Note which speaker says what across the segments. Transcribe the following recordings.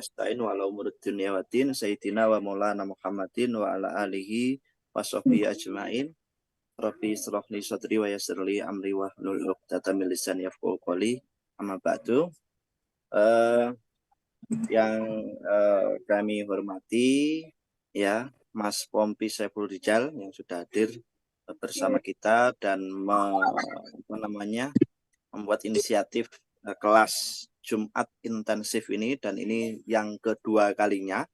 Speaker 1: Nasta'in wa ala umurud dunya wa din Sayyidina wa maulana Muhammadin wa ala alihi wa sahbihi ajma'in. Rabbi israh li sadri wa yassir li amri wa hlul 'uqdatam min lisani yafqahu qawli. Amma ba'du. Yang kami hormati ya Mas Pompi Saiful Rijal yang sudah hadir bersama kita dan membuat inisiatif kelas Jumat intensif ini, dan ini yang kedua kalinya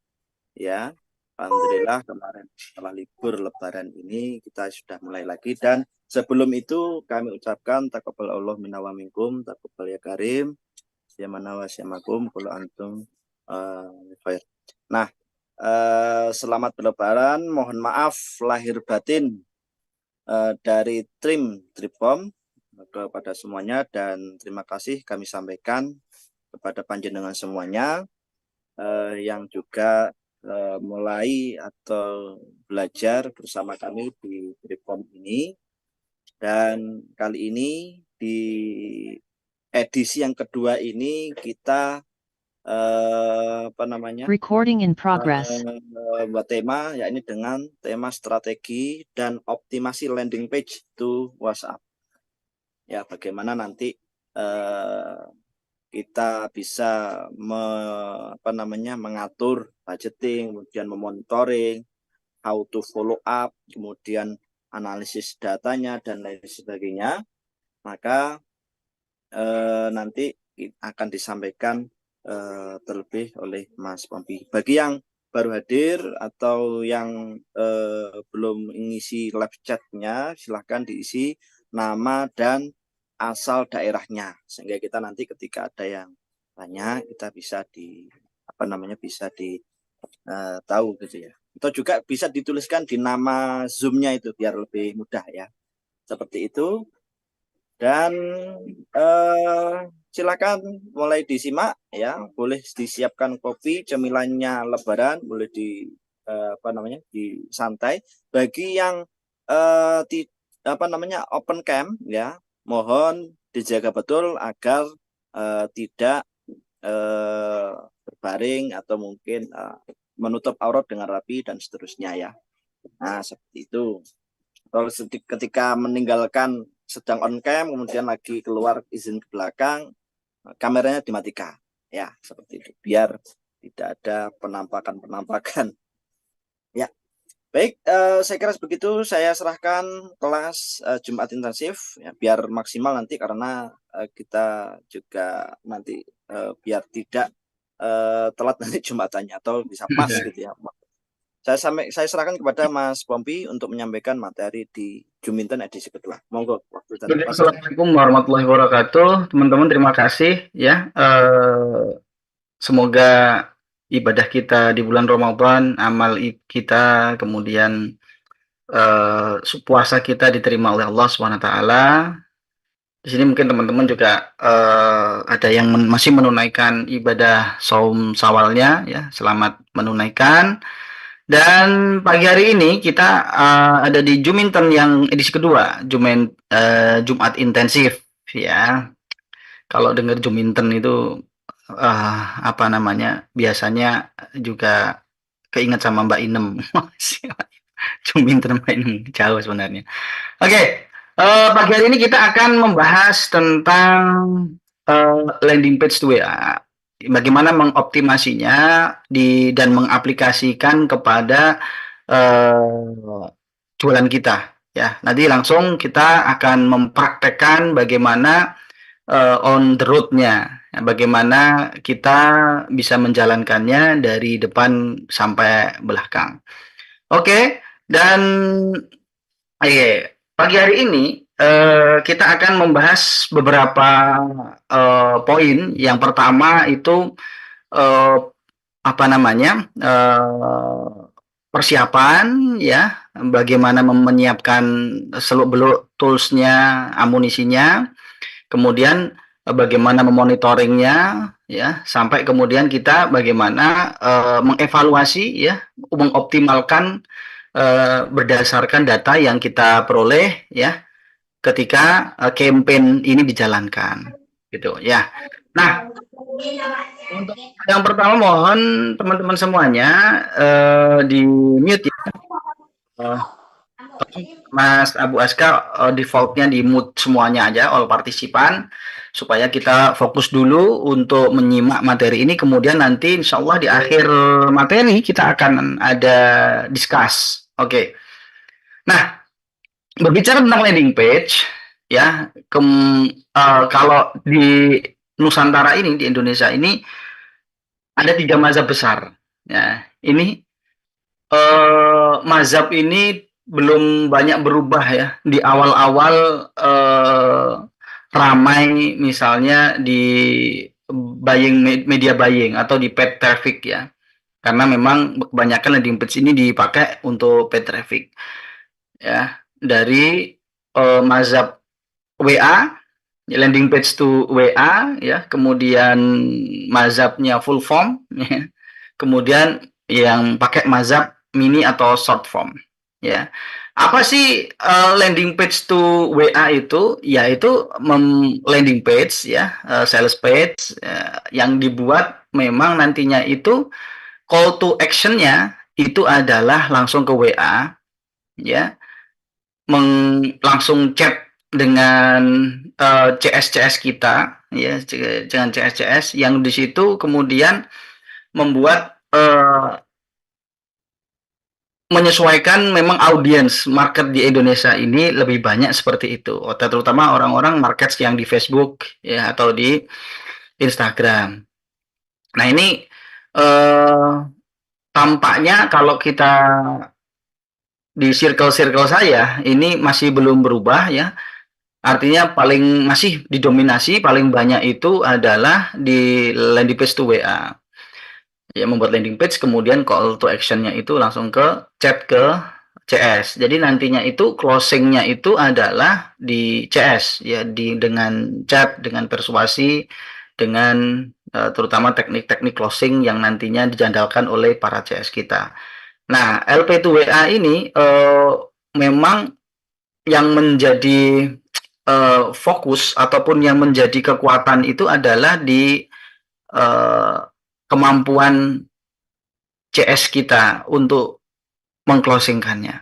Speaker 1: ya. Alhamdulillah kemarin setelah libur lebaran ini kita sudah mulai lagi, dan sebelum itu kami ucapkan taqabbalallahu minna wa minkum, taqabbal ya karim, syamana wa syamakum kullu antum khair. Nah, selamat berlebaran, mohon maaf lahir batin dari tim Tripom kepada semuanya, dan terima kasih kami sampaikan kepada panjenengan semuanya yang juga mulai atau belajar bersama kami di Tripom ini. Dan kali ini di edisi yang kedua ini kita
Speaker 2: recording in progress.
Speaker 1: Buat tema, yakni dengan tema strategi dan optimasi landing page to WhatsApp. Ya, bagaimana nanti kita bisa mengatur budgeting, kemudian memonitoring, how to follow up, kemudian analisis datanya dan lain sebagainya. Maka nanti akan disampaikan terlebih oleh Mas Pompi. Bagi yang baru hadir atau yang belum mengisi live chatnya, silahkan diisi nama dan asal daerahnya, sehingga kita nanti ketika ada yang tanya kita bisa tahu gitu ya. Atau juga bisa dituliskan di nama Zoom-nya itu biar lebih mudah ya. Seperti itu. Dan silakan mulai disimak ya, boleh disiapkan kopi, cemilannya lebaran, boleh disantai. Bagi yang open cam ya, mohon dijaga betul agar tidak berbaring atau mungkin menutup aurat dengan rapi dan seterusnya ya. Nah, seperti itu. Kalau ketika meninggalkan sedang on cam kemudian lagi keluar izin ke belakang, kameranya dimatikan ya, seperti itu biar tidak ada penampakan ya. Baik, saya kira begitu. Saya serahkan kelas Jumat intensif ya, biar maksimal nanti, karena kita juga nanti biar tidak telat nanti Jumatannya atau bisa pas gitu ya. Saya serahkan kepada Mas Pompi untuk menyampaikan materi di Juminten edisi kedua. Monggo.
Speaker 3: Assalamualaikum warahmatullahi wabarakatuh. Teman-teman, terima kasih ya. Semoga ibadah kita di bulan Ramadan, amal kita, kemudian puasa kita diterima oleh Allah SWT. Di sini mungkin teman-teman juga ada yang masih menunaikan ibadah saum Syawalnya ya. Selamat menunaikan. Dan pagi hari ini kita ada di Juminten yang edisi kedua, Jumat intensif ya. Kalau dengar Juminten itu biasanya juga keinget sama Mbak Inem. Juminten Mbak Inem jauh sebenarnya. Oke, pagi hari ini kita akan membahas tentang landing page WA. Bagaimana mengoptimasinya dan mengaplikasikan kepada jualan kita ya. Nanti langsung kita akan mempraktekkan bagaimana on the road-nya, bagaimana kita bisa menjalankannya dari depan sampai belakang. Oke, dan pagi hari ini kita akan membahas beberapa poin. Yang pertama itu persiapan ya, bagaimana menyiapkan seluk-beluk toolsnya, amunisinya, kemudian bagaimana memonitoringnya ya, sampai kemudian kita bagaimana mengevaluasi ya, mengoptimalkan berdasarkan data yang kita peroleh ya ketika campaign ini dijalankan gitu ya. Nah, untuk yang pertama mohon teman-teman semuanya di mute ya. Eh, Mas Abu Aska defaultnya di mute semuanya aja, all partisipan, supaya kita fokus dulu untuk menyimak materi ini. Kemudian nanti insya Allah di akhir materi kita akan ada discuss. Oke. Nah, berbicara tentang landing page, ya, kalau di Nusantara ini, di Indonesia ini ada 3 mazhab besar. Ya, ini mazhab ini belum banyak berubah ya. Di awal-awal ramai misalnya di media buying atau di paid traffic ya. Karena memang kebanyakan landing page ini dipakai untuk paid traffic. Ya, dari mazhab WA, landing page to WA ya, kemudian mazhabnya full form ya. Kemudian yang pakai mazhab mini atau short form ya. Apa sih landing page to WA itu? Yaitu landing page ya, sales page yang dibuat memang nantinya itu call to action-nya itu adalah langsung ke WA ya, langsung chat dengan CS kita ya, dengan CS yang di situ kemudian membuat menyesuaikan memang audiens market di Indonesia ini lebih banyak seperti itu, terutama orang-orang market yang di Facebook ya atau di Instagram. Nah ini tampaknya kalau kita di circle-circle saya ini masih belum berubah ya. Artinya masih didominasi paling banyak itu adalah di landing page to WA. Ya, membuat landing page kemudian call to action-nya itu langsung ke chat ke CS. Jadi nantinya itu closing-nya itu adalah di CS ya, dengan chat, dengan persuasi, dengan terutama teknik-teknik closing yang nantinya dijandalkan oleh para CS kita. Nah, LP to WA ini memang yang menjadi fokus ataupun yang menjadi kekuatan itu adalah di kemampuan CS kita untuk mengclosingkannya.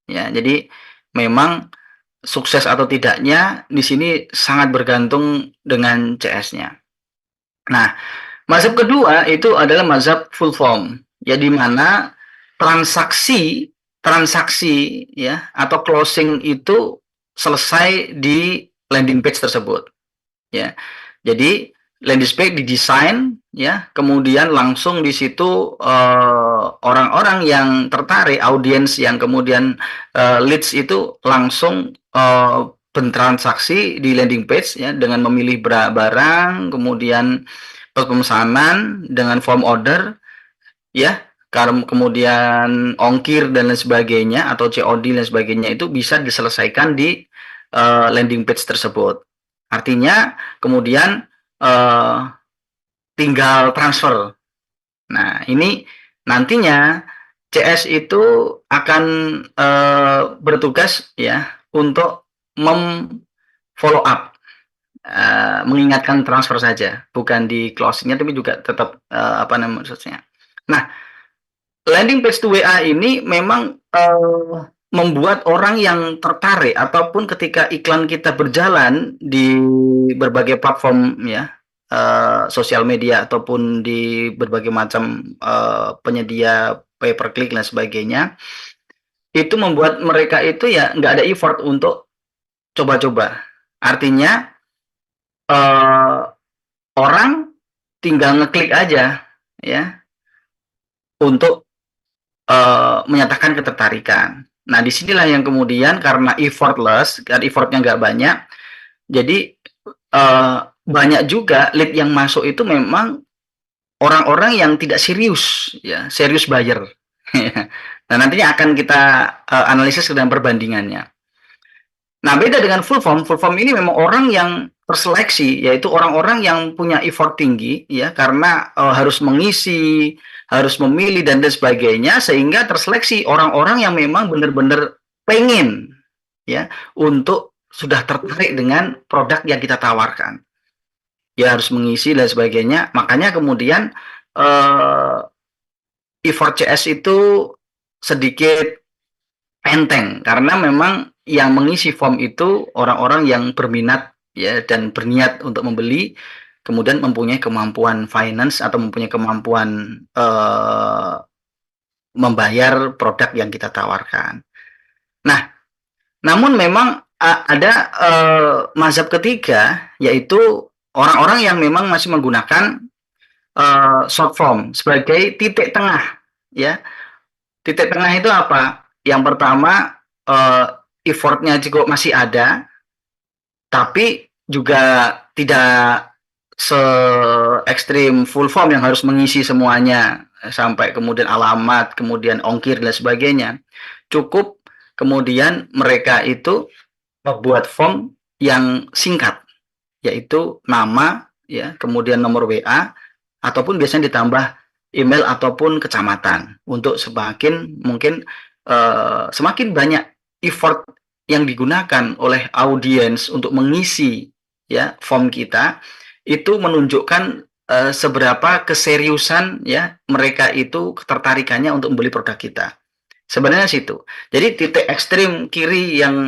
Speaker 3: Ya, jadi memang sukses atau tidaknya di sini sangat bergantung dengan CS-nya. Nah, mazhab kedua itu adalah mazhab full form, ya di mana transaksi ya atau closing itu selesai di landing page tersebut. Ya, jadi landing page didesain ya, kemudian langsung di situ orang-orang yang tertarik, audiens yang kemudian leads itu langsung bertransaksi di landing page ya dengan memilih barang, kemudian pemesanan dengan form order ya, kemudian ongkir dan lain sebagainya atau COD dan sebagainya itu bisa diselesaikan di landing page tersebut. Artinya kemudian tinggal transfer. Nah, ini nantinya CS itu akan bertugas ya untuk follow up, mengingatkan transfer saja, bukan di closingnya tapi juga tetap maksudnya. Nah, landing page to WA ini memang membuat orang yang tertarik ataupun ketika iklan kita berjalan di berbagai platform ya, sosial media ataupun di berbagai macam penyedia pay per click dan sebagainya, itu membuat mereka itu ya nggak ada effort untuk coba-coba. Artinya orang tinggal ngeklik aja ya untuk menyatakan ketertarikan. Nah, disinilah yang kemudian karena effortless, kan effortnya nggak banyak, jadi banyak juga lead yang masuk itu memang orang-orang yang tidak serius, ya, serius buyer. Nah, nantinya akan kita analisis dengan perbandingannya. Nah, beda dengan full form ini memang orang yang terseleksi, yaitu orang-orang yang punya effort tinggi, ya, karena harus mengisi, harus memilih dan sebagainya, sehingga terseleksi orang-orang yang memang benar-benar pengen, ya, untuk sudah tertarik dengan produk yang kita tawarkan. dia harus mengisi dan sebagainya. Makanya kemudian E4CS itu sedikit enteng karena memang yang mengisi form itu orang-orang yang berminat ya dan berniat untuk membeli, kemudian mempunyai kemampuan finance atau mempunyai kemampuan membayar produk yang kita tawarkan. Nah, namun memang ada mazhab ketiga, yaitu orang-orang yang memang masih menggunakan short form sebagai titik tengah, ya. Titik tengah itu apa? Yang pertama, effortnya juga masih ada, tapi juga tidak se ekstrim full form yang harus mengisi semuanya sampai kemudian alamat, kemudian ongkir dan sebagainya. Cukup kemudian mereka itu membuat form yang singkat, yaitu nama, ya, kemudian nomor WA, ataupun biasanya ditambah email ataupun kecamatan untuk semakin mungkin semakin banyak effort yang digunakan oleh audiens untuk mengisi ya form kita, itu menunjukkan seberapa keseriusan ya mereka itu ketertarikannya untuk membeli produk kita. Sebenarnya situ. Jadi titik ekstrim kiri yang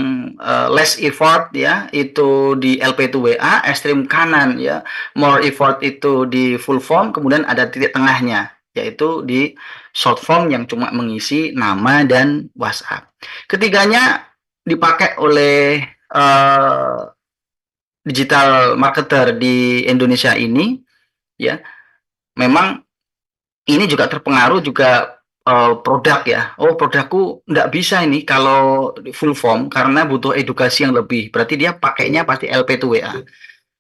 Speaker 3: less effort ya itu di LP2WA, ekstrim kanan ya more effort itu di full form, kemudian ada titik tengahnya yaitu di short form yang cuma mengisi nama dan WhatsApp. Ketiganya dipakai oleh digital marketer di Indonesia ini ya. Memang ini juga terpengaruh juga produk ya. Oh, produkku nggak bisa ini kalau full form karena butuh edukasi yang lebih. Berarti dia pakainya pasti LP2WA.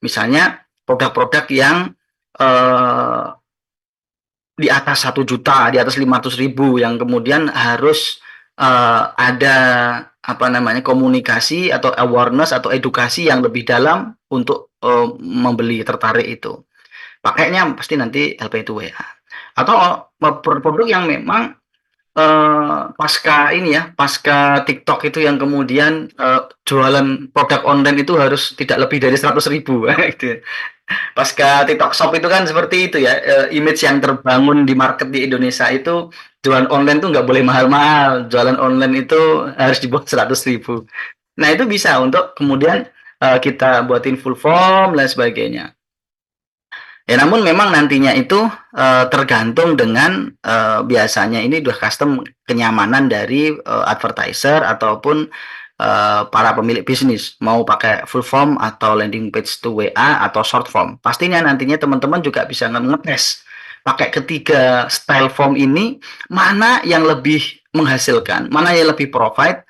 Speaker 3: Misalnya produk-produk yang di atas 1 juta, di atas 500.000 yang kemudian harus ada apa namanya komunikasi atau awareness atau edukasi yang lebih dalam untuk membeli tertarik itu. Pakainya pasti nanti LP2WA. Atau produk yang memang pasca ini ya, pasca TikTok itu yang kemudian jualan produk online itu harus tidak lebih dari 100.000 gitu. Pasca TikTok Shop itu kan seperti itu ya, image yang terbangun di market di Indonesia itu jualan online tuh nggak boleh mahal-mahal, jualan online itu harus dibuat 100.000. Nah itu bisa untuk kemudian kita buatin full form dan sebagainya. Ya, namun memang nantinya itu tergantung dengan biasanya ini udah custom kenyamanan dari advertiser ataupun para pemilik bisnis mau pakai full form atau landing page to WA atau short form. Pastinya nantinya teman-teman juga bisa ngetes pakai ketiga style form ini mana yang lebih menghasilkan, mana yang lebih profit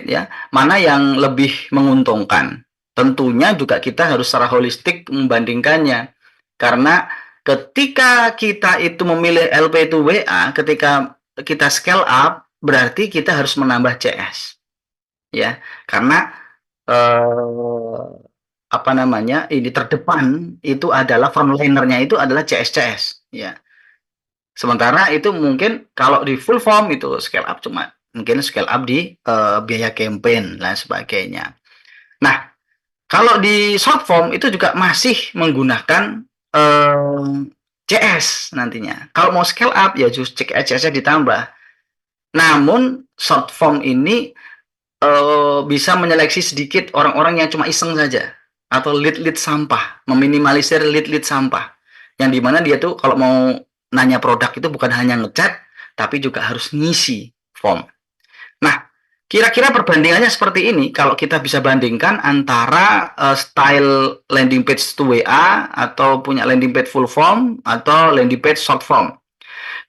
Speaker 3: ya, mana yang lebih menguntungkan. Tentunya juga kita harus secara holistik membandingkannya. Karena ketika kita itu memilih LP2WA, ketika kita scale up, berarti kita harus menambah CS. Ya, karena apa namanya? Ini terdepan itu adalah frontlinernya itu adalah CS, ya. Sementara itu mungkin kalau di full form itu scale up cuma mungkin scale up di biaya campaign dan sebagainya. Nah, kalau di short form itu juga masih menggunakan CS nantinya. Kalau mau scale up ya justru CS-nya ditambah. Namun short form ini bisa menyeleksi sedikit orang-orang yang cuma iseng saja atau lead sampah, meminimalisir lead sampah. Yang dimana dia tuh kalau mau nanya produk itu bukan hanya ngechat, tapi juga harus ngisi form. Nah, kira-kira perbandingannya seperti ini kalau kita bisa bandingkan antara style landing page to WA atau punya landing page full form atau landing page short form.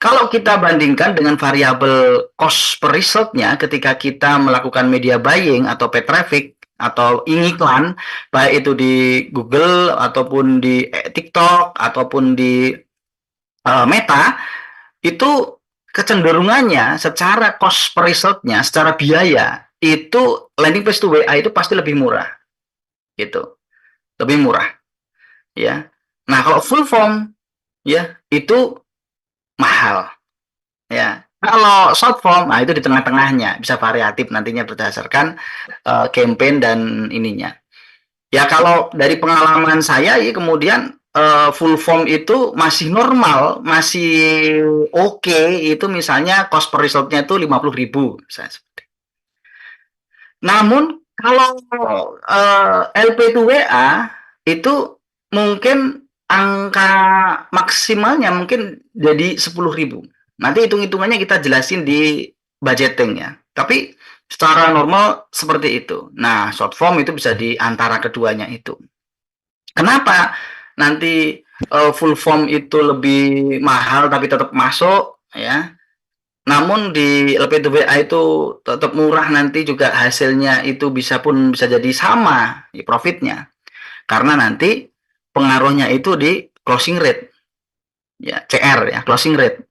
Speaker 3: Kalau kita bandingkan dengan variabel cost per resultnya ketika kita melakukan media buying atau paid traffic atau iklan, baik itu di Google ataupun di TikTok ataupun di Meta, itu kecenderungannya secara cost per resultnya, secara biaya itu landing page to WA itu pasti lebih murah, gitu, lebih murah, ya. Nah kalau full form, ya itu mahal, ya. Kalau short form, nah itu di tengah-tengahnya bisa variatif nantinya berdasarkan campaign dan ininya. Ya kalau dari pengalaman saya ya kemudian full form itu masih normal, masih oke, itu misalnya cost per resultnya itu 50.000 misalnya. Namun kalau LP2WA itu mungkin angka maksimalnya mungkin jadi 10.000. Nanti hitung-hitungannya kita jelasin di budgeting ya. Tapi secara normal seperti itu. Nah, short form itu bisa di antara keduanya itu. Kenapa nanti full form itu lebih mahal tapi tetap masuk ya? Namun di LP2WA itu tetap murah, nanti juga hasilnya itu bisa jadi sama di profitnya. Karena nanti pengaruhnya itu di closing rate. Ya, CR ya, closing rate.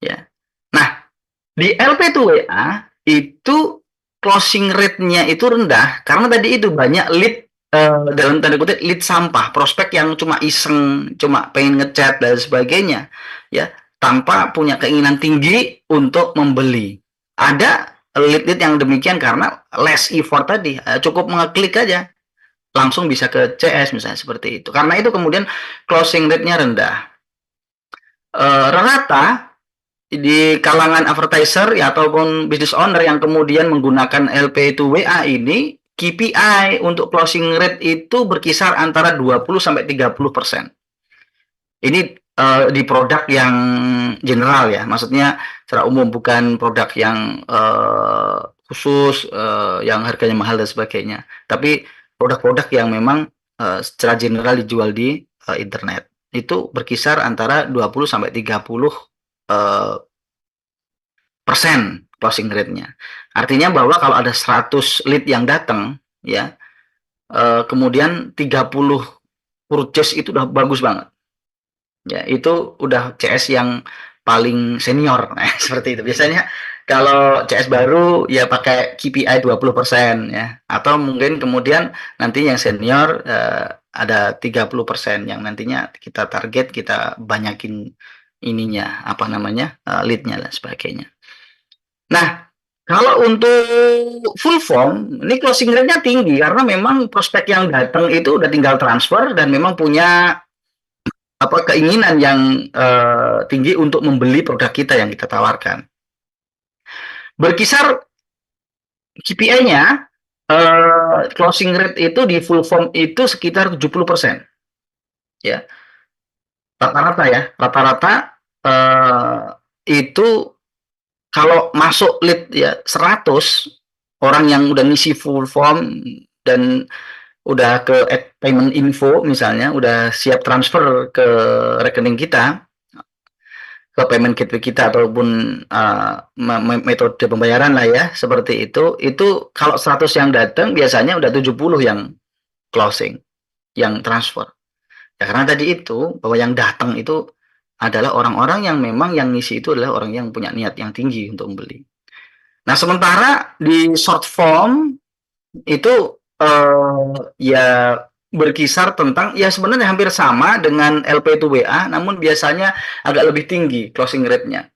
Speaker 3: Ya. Nah, di LP2WA itu closing rate-nya itu rendah karena tadi itu banyak lead dalam tanda kutip lead sampah, prospek yang cuma iseng, cuma pengen ngechat dan sebagainya, ya, tanpa punya keinginan tinggi untuk membeli. Ada lead-lead yang demikian karena less effort tadi, cukup mengeklik aja langsung bisa ke CS misalnya seperti itu. Karena itu kemudian closing rate-nya rendah. Rata di kalangan advertiser ya ataupun business owner yang kemudian menggunakan LP2WA ini, KPI untuk closing rate itu berkisar antara 20 sampai 30%. Ini di produk yang general ya, maksudnya secara umum, bukan produk yang khusus yang harganya mahal dan sebagainya. Tapi produk-produk yang memang secara general dijual di internet itu berkisar antara 20 sampai 30 persen closing rate-nya. Artinya bahwa kalau ada 100 lead yang datang ya, kemudian 30 purchase itu udah bagus banget. Ya, itu udah CS yang paling senior. Nah, seperti itu. Biasanya kalau CS baru ya pakai KPI 20% ya. Atau mungkin kemudian nanti yang senior ada 30% yang nantinya kita target, kita banyakin ininya, apa namanya, lead-nya dan sebagainya. Nah, kalau untuk full form, ini closing rate-nya tinggi karena memang prospek yang datang itu udah tinggal transfer dan memang punya keinginan yang tinggi untuk membeli produk kita yang kita tawarkan. Berkisar KPI-nya closing rate itu di full form itu sekitar 70%. Ya. Rata-rata ya, rata-rata itu kalau masuk lead ya 100 orang yang udah ngisi full form dan udah ke payment info misalnya, udah siap transfer ke rekening kita, ke payment gateway kita ataupun metode pembayaran lah ya, seperti itu kalau 100 yang datang biasanya udah 70 yang closing, yang transfer. Ya karena tadi itu bahwa yang datang itu adalah orang-orang yang memang yang ngisi itu adalah orang yang punya niat yang tinggi untuk membeli. Nah, sementara di short form itu ya berkisar tentang ya sebenarnya hampir sama dengan LP2WA, namun biasanya agak lebih tinggi closing rate-nya.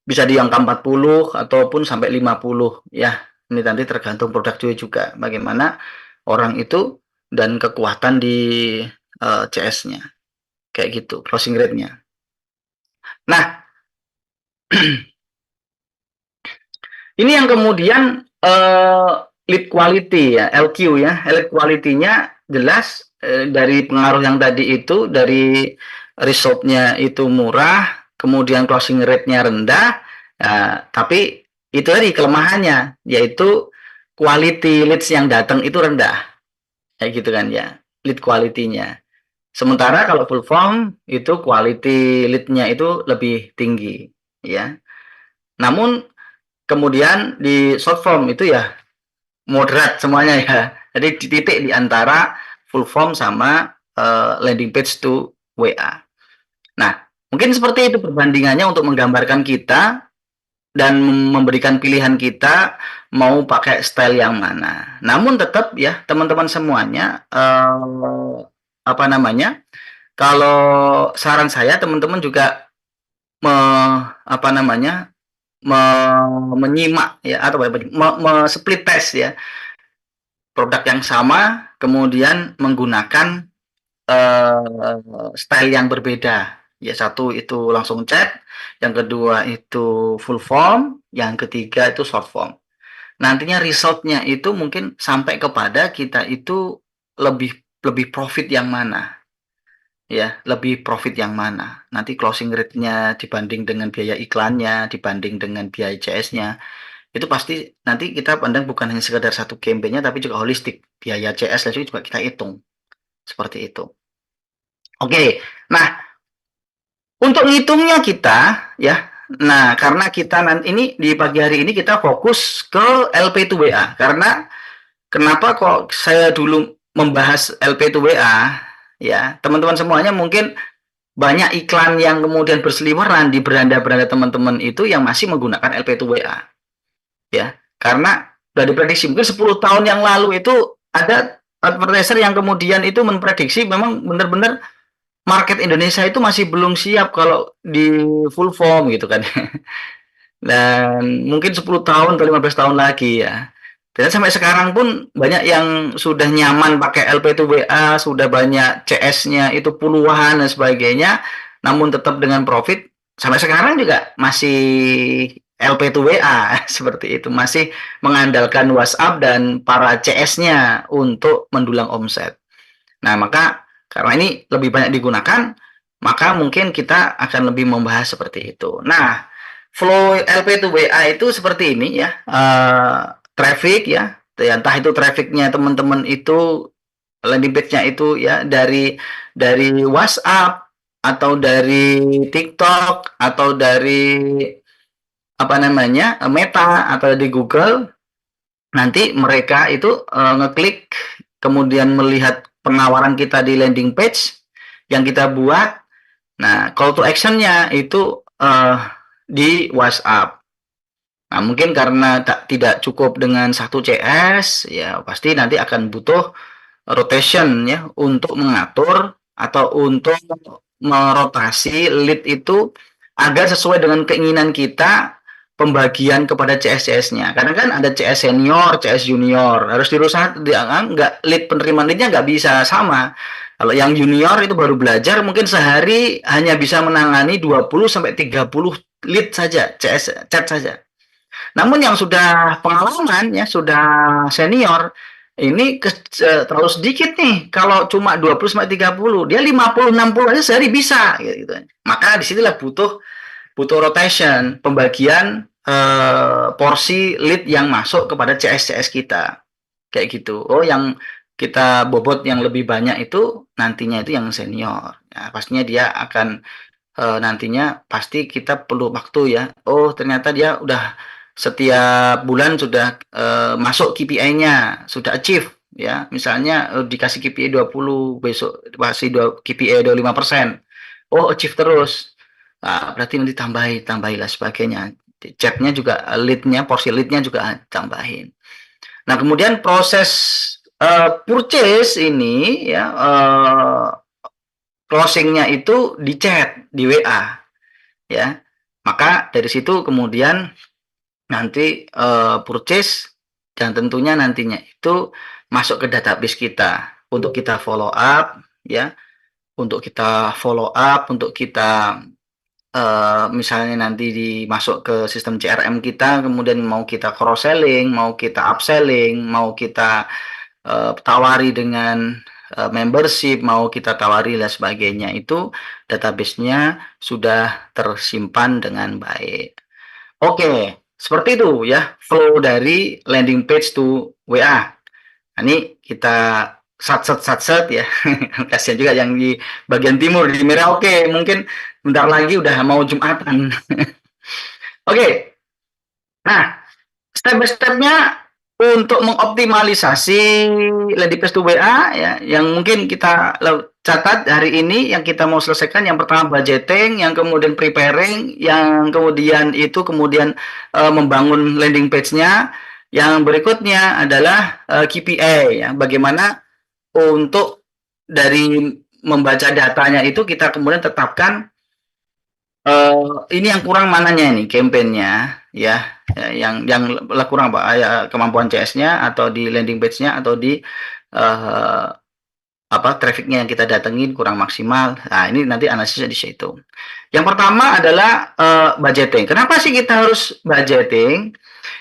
Speaker 3: Bisa di angka 40 ataupun sampai 50 ya. Ini nanti tergantung produk juga bagaimana orang itu dan kekuatan di CS-nya. Kayak gitu closing rate-nya. Nah, ini yang kemudian lead quality ya, LQ ya. Lead quality-nya jelas dari pengaruh yang tadi itu, dari result-nya itu murah, kemudian closing rate-nya rendah, tapi itu tadi kelemahannya, yaitu quality leads yang datang itu rendah. Kayak gitu kan ya, lead quality-nya. Sementara kalau full form itu quality lead-nya itu lebih tinggi ya. Namun kemudian di short form itu ya moderat semuanya ya. Jadi di titik di antara full form sama landing page to WA. Nah, mungkin seperti itu perbandingannya untuk menggambarkan kita dan memberikan pilihan kita mau pakai style yang mana. Namun tetap ya teman-teman semuanya apa namanya? Kalau saran saya teman-teman juga apa namanya? menyimak ya atau split test ya produk yang sama, kemudian menggunakan style yang berbeda. Ya, satu itu langsung chat, yang kedua itu full form, yang ketiga itu short form. Nantinya resultnya itu mungkin sampai kepada kita itu lebih lebih profit yang mana, ya, lebih profit yang mana. Nanti closing rate-nya dibanding dengan biaya iklannya, dibanding dengan biaya CS-nya, itu pasti nanti kita pandang bukan hanya sekedar satu campaign-nya, tapi juga holistik. Biaya CS juga kita hitung. Seperti itu. Oke, nah untuk ngitungnya kita, ya, nah karena kita nanti ini di pagi hari ini kita fokus ke LP2WA. Karena kenapa kok saya dulu membahas LP2WA, ya, teman-teman semuanya mungkin banyak iklan yang kemudian berseliweran di beranda-beranda teman-teman itu yang masih menggunakan LP2WA, ya, karena sudah diprediksi mungkin 10 tahun yang lalu itu ada advertiser yang kemudian itu memprediksi memang benar-benar market Indonesia itu masih belum siap kalau di full form gitu kan. Dan mungkin 10 tahun atau 15 tahun lagi ya. Dan sampai sekarang pun banyak yang sudah nyaman pakai LP2WA, sudah banyak CS-nya itu puluhan dan sebagainya, namun tetap dengan profit. Sampai sekarang juga masih LP2WA seperti itu, masih mengandalkan WhatsApp dan para CS-nya untuk mendulang omset. Nah, maka karena ini lebih banyak digunakan, maka mungkin kita akan lebih membahas seperti itu. Nah, flow LP2WA itu seperti ini ya, traffic ya, entah itu trafficnya teman-teman itu landing page-nya itu ya dari WhatsApp atau dari TikTok atau dari apa namanya Meta atau di Google. Nanti mereka itu ngeklik kemudian melihat penawaran kita di landing page yang kita buat. Nah, call to action-nya itu di WhatsApp. Nah, mungkin karena tidak cukup dengan satu CS, ya pasti nanti akan butuh rotation ya untuk mengatur atau untuk merotasi lead itu agar sesuai dengan keinginan kita pembagian kepada CS-CS-nya. Karena kan ada CS senior, CS junior. Harus diuruskan nggak lead penerimaan lead-nya nggak bisa sama. Kalau yang junior itu baru belajar mungkin sehari hanya bisa menangani 20 sampai 30 lead saja, CS chat saja. Namun yang sudah pengalaman ya, sudah senior, ini terlalu sedikit nih. Kalau cuma 20 sampai 30, dia 50 60 aja sehari bisa gitu. Maka disinilah butuh rotation, pembagian porsi lead yang masuk kepada CS-CS kita. Kayak gitu. Oh, yang kita bobot yang lebih banyak itu nantinya itu yang senior. Nah, pastinya dia akan nantinya pasti kita perlu waktu ya. Oh, ternyata dia udah setiap bulan sudah masuk KPI-nya, sudah achieve ya. Misalnya dikasih KPI 20, besok kasih KPI 25%. Oh, achieve terus. Nah, berarti nanti tambahilah sebagainya. Chatnya juga lead-nya, porsi lead-nya juga tambahin. Nah, kemudian proses purchase ini ya closing-nya itu di chat, di WA ya. Maka dari situ kemudian nanti purchase dan tentunya nantinya itu masuk ke database kita untuk kita follow up ya, untuk kita follow up, untuk kita misalnya nanti dimasuk ke sistem CRM kita, kemudian mau kita cross selling, mau kita upselling, mau kita tawari dengan membership, mau kita tawari dan sebagainya, itu database-nya sudah tersimpan dengan baik. Oke, seperti itu ya flow dari landing page to WA. Nah, ini kita sat ya. Kasihan juga yang di bagian timur di Merauke, mungkin bentar lagi udah mau Jumatan. Oke. Nah, step by step-nya untuk mengoptimalisasi landing page to WA ya, yang mungkin kita catat hari ini yang kita mau selesaikan, yang pertama budgeting, yang kemudian preparing, yang kemudian membangun landing page-nya, yang berikutnya adalah KPI ya, bagaimana untuk dari membaca datanya itu kita kemudian tetapkan ini yang kurang mananya nih campaign-nya ya, yang kurang apa ya, kemampuan CS-nya atau di landing page-nya atau di trafficnya yang kita datengin kurang maksimal. Nah, ini nanti analisisnya di situ. Yang pertama adalah budgeting. Kenapa sih kita harus budgeting?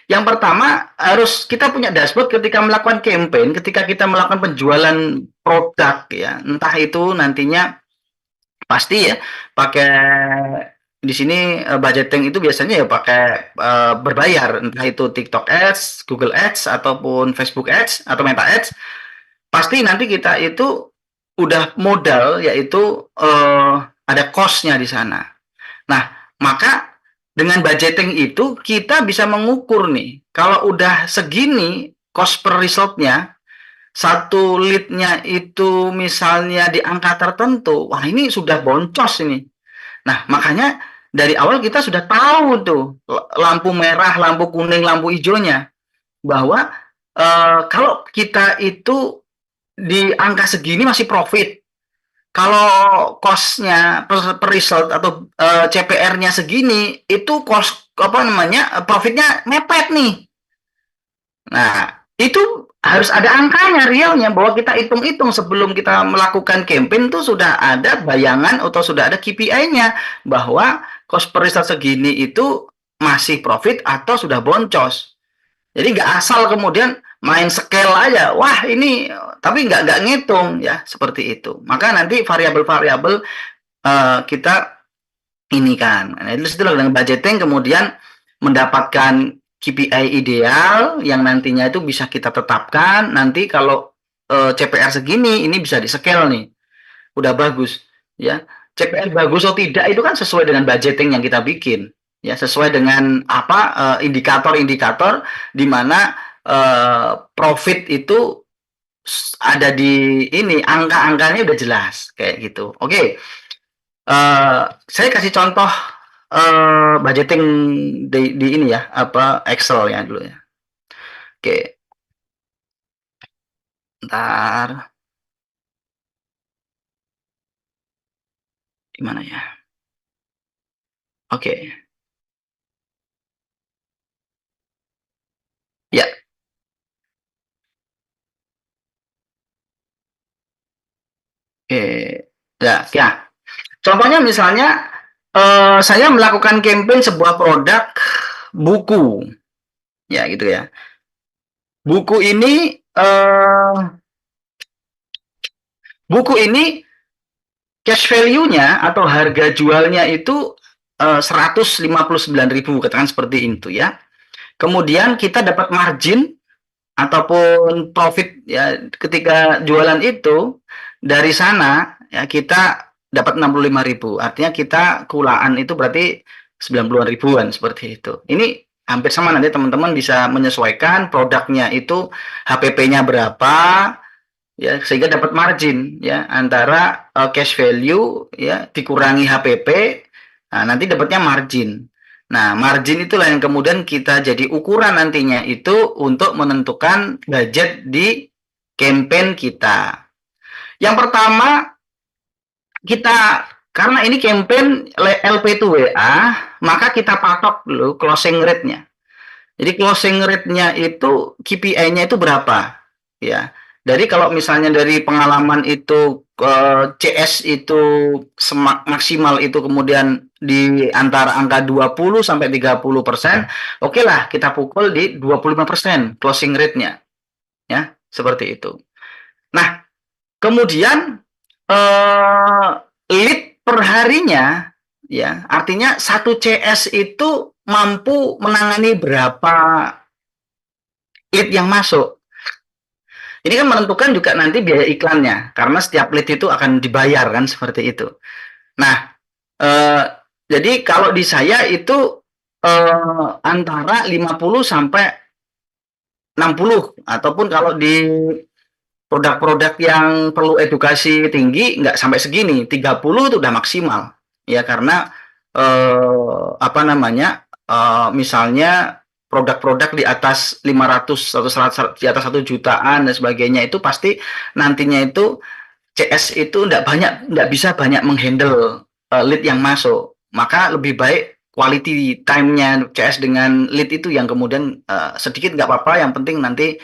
Speaker 3: Yang pertama, harus kita punya dashboard ketika melakukan campaign, ketika kita melakukan penjualan produk ya, entah itu nantinya pasti ya pakai di sini budgeting itu biasanya ya pakai berbayar, entah itu TikTok Ads, Google Ads ataupun Facebook Ads atau Meta Ads. Pasti nanti kita itu udah modal, yaitu ada cost-nya di sana. Nah, maka dengan budgeting itu kita bisa mengukur nih, kalau udah segini cost per result-nya, satu lead-nya itu misalnya di angka tertentu, wah ini sudah boncos ini. Nah, makanya dari awal kita sudah tahu tuh lampu merah, lampu kuning, lampu hijaunya, bahwa kalau kita itu di angka segini masih profit, kalau cost-nya per result atau CPR-nya segini, itu cost profitnya mepet nih. Nah, itu harus ada angkanya realnya, bahwa kita hitung-hitung sebelum kita melakukan campaign tuh sudah ada bayangan atau sudah ada KPI-nya bahwa cost per result segini itu masih profit atau sudah boncos. Jadi nggak asal kemudian main scale aja, wah ini, tapi nggak ngitung ya, seperti itu. Maka nanti variabel-variabel kita ini kan, nah, itu dengan budgeting kemudian mendapatkan KPI ideal yang nantinya itu bisa kita tetapkan. Nanti kalau CPR segini, ini bisa di scale nih, udah bagus ya. CPR bagus atau tidak itu kan sesuai dengan budgeting yang kita bikin ya, sesuai dengan apa indikator-indikator di mana profit itu ada di ini, angka-angkanya udah jelas kayak gitu. Oke. Saya kasih contoh budgeting di ini ya, Excel ya dulu ya. Oke. Ntar gimana ya? Oke. Ya. Oke. Ya, ya. Contohnya misalnya saya melakukan campaign sebuah produk buku. Ya, gitu ya. Buku ini cash value-nya atau harga jualnya itu 159.000, katakan seperti itu ya. Kemudian kita dapat margin ataupun profit ya ketika jualan itu, dari sana ya kita dapat 65.000. Artinya kita kulaan itu berarti 90-an ribuan seperti itu. Ini hampir sama, nanti teman-teman bisa menyesuaikan produknya itu HPP-nya berapa ya, sehingga dapat margin ya antara cash value ya dikurangi HPP. Nah, nanti dapatnya margin. Nah, margin itulah yang kemudian kita jadi ukuran nantinya itu untuk menentukan budget di campaign kita. Yang pertama, kita karena ini campaign LP2WA, maka kita patok dulu closing rate-nya. Jadi closing rate-nya itu KPI-nya itu berapa? Ya. Dari kalau misalnya dari pengalaman itu CS itu maksimal itu kemudian di antara angka 20 sampai 30%, oke lah kita pukul di 25% closing rate-nya. Ya, seperti itu. Nah, kemudian lead per harinya ya, artinya satu CS itu mampu menangani berapa lead yang masuk. Ini kan menentukan juga nanti biaya iklannya, karena setiap lead itu akan dibayar kan, seperti itu. Nah, jadi kalau di saya itu antara 50 sampai 60, ataupun kalau di produk-produk yang perlu edukasi tinggi nggak sampai segini, 30 itu udah maksimal. Ya, karena misalnya produk-produk di atas 500 atau 100, di atas 1 jutaan dan sebagainya, itu pasti nantinya itu CS itu nggak bisa banyak menghandle lead yang masuk. Maka lebih baik quality time-nya CS dengan lead itu yang kemudian sedikit nggak apa-apa, yang penting nanti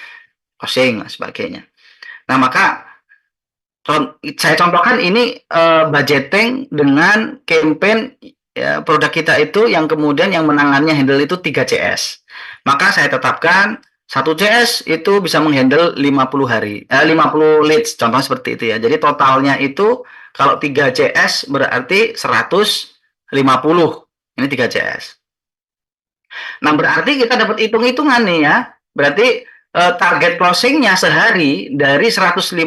Speaker 3: closing dan sebagainya. Nah, maka saya contohkan ini budgeting dengan campaign ya, produk kita itu yang kemudian yang menangannya handle itu 3 CS. Maka saya tetapkan 1 CS itu bisa menghandle 50 50 leads, contoh seperti itu ya. Jadi totalnya itu kalau 3 CS berarti 150. Ini 3 CS. Nah, berarti kita dapat hitung-hitungan nih ya. Berarti target closingnya sehari dari 150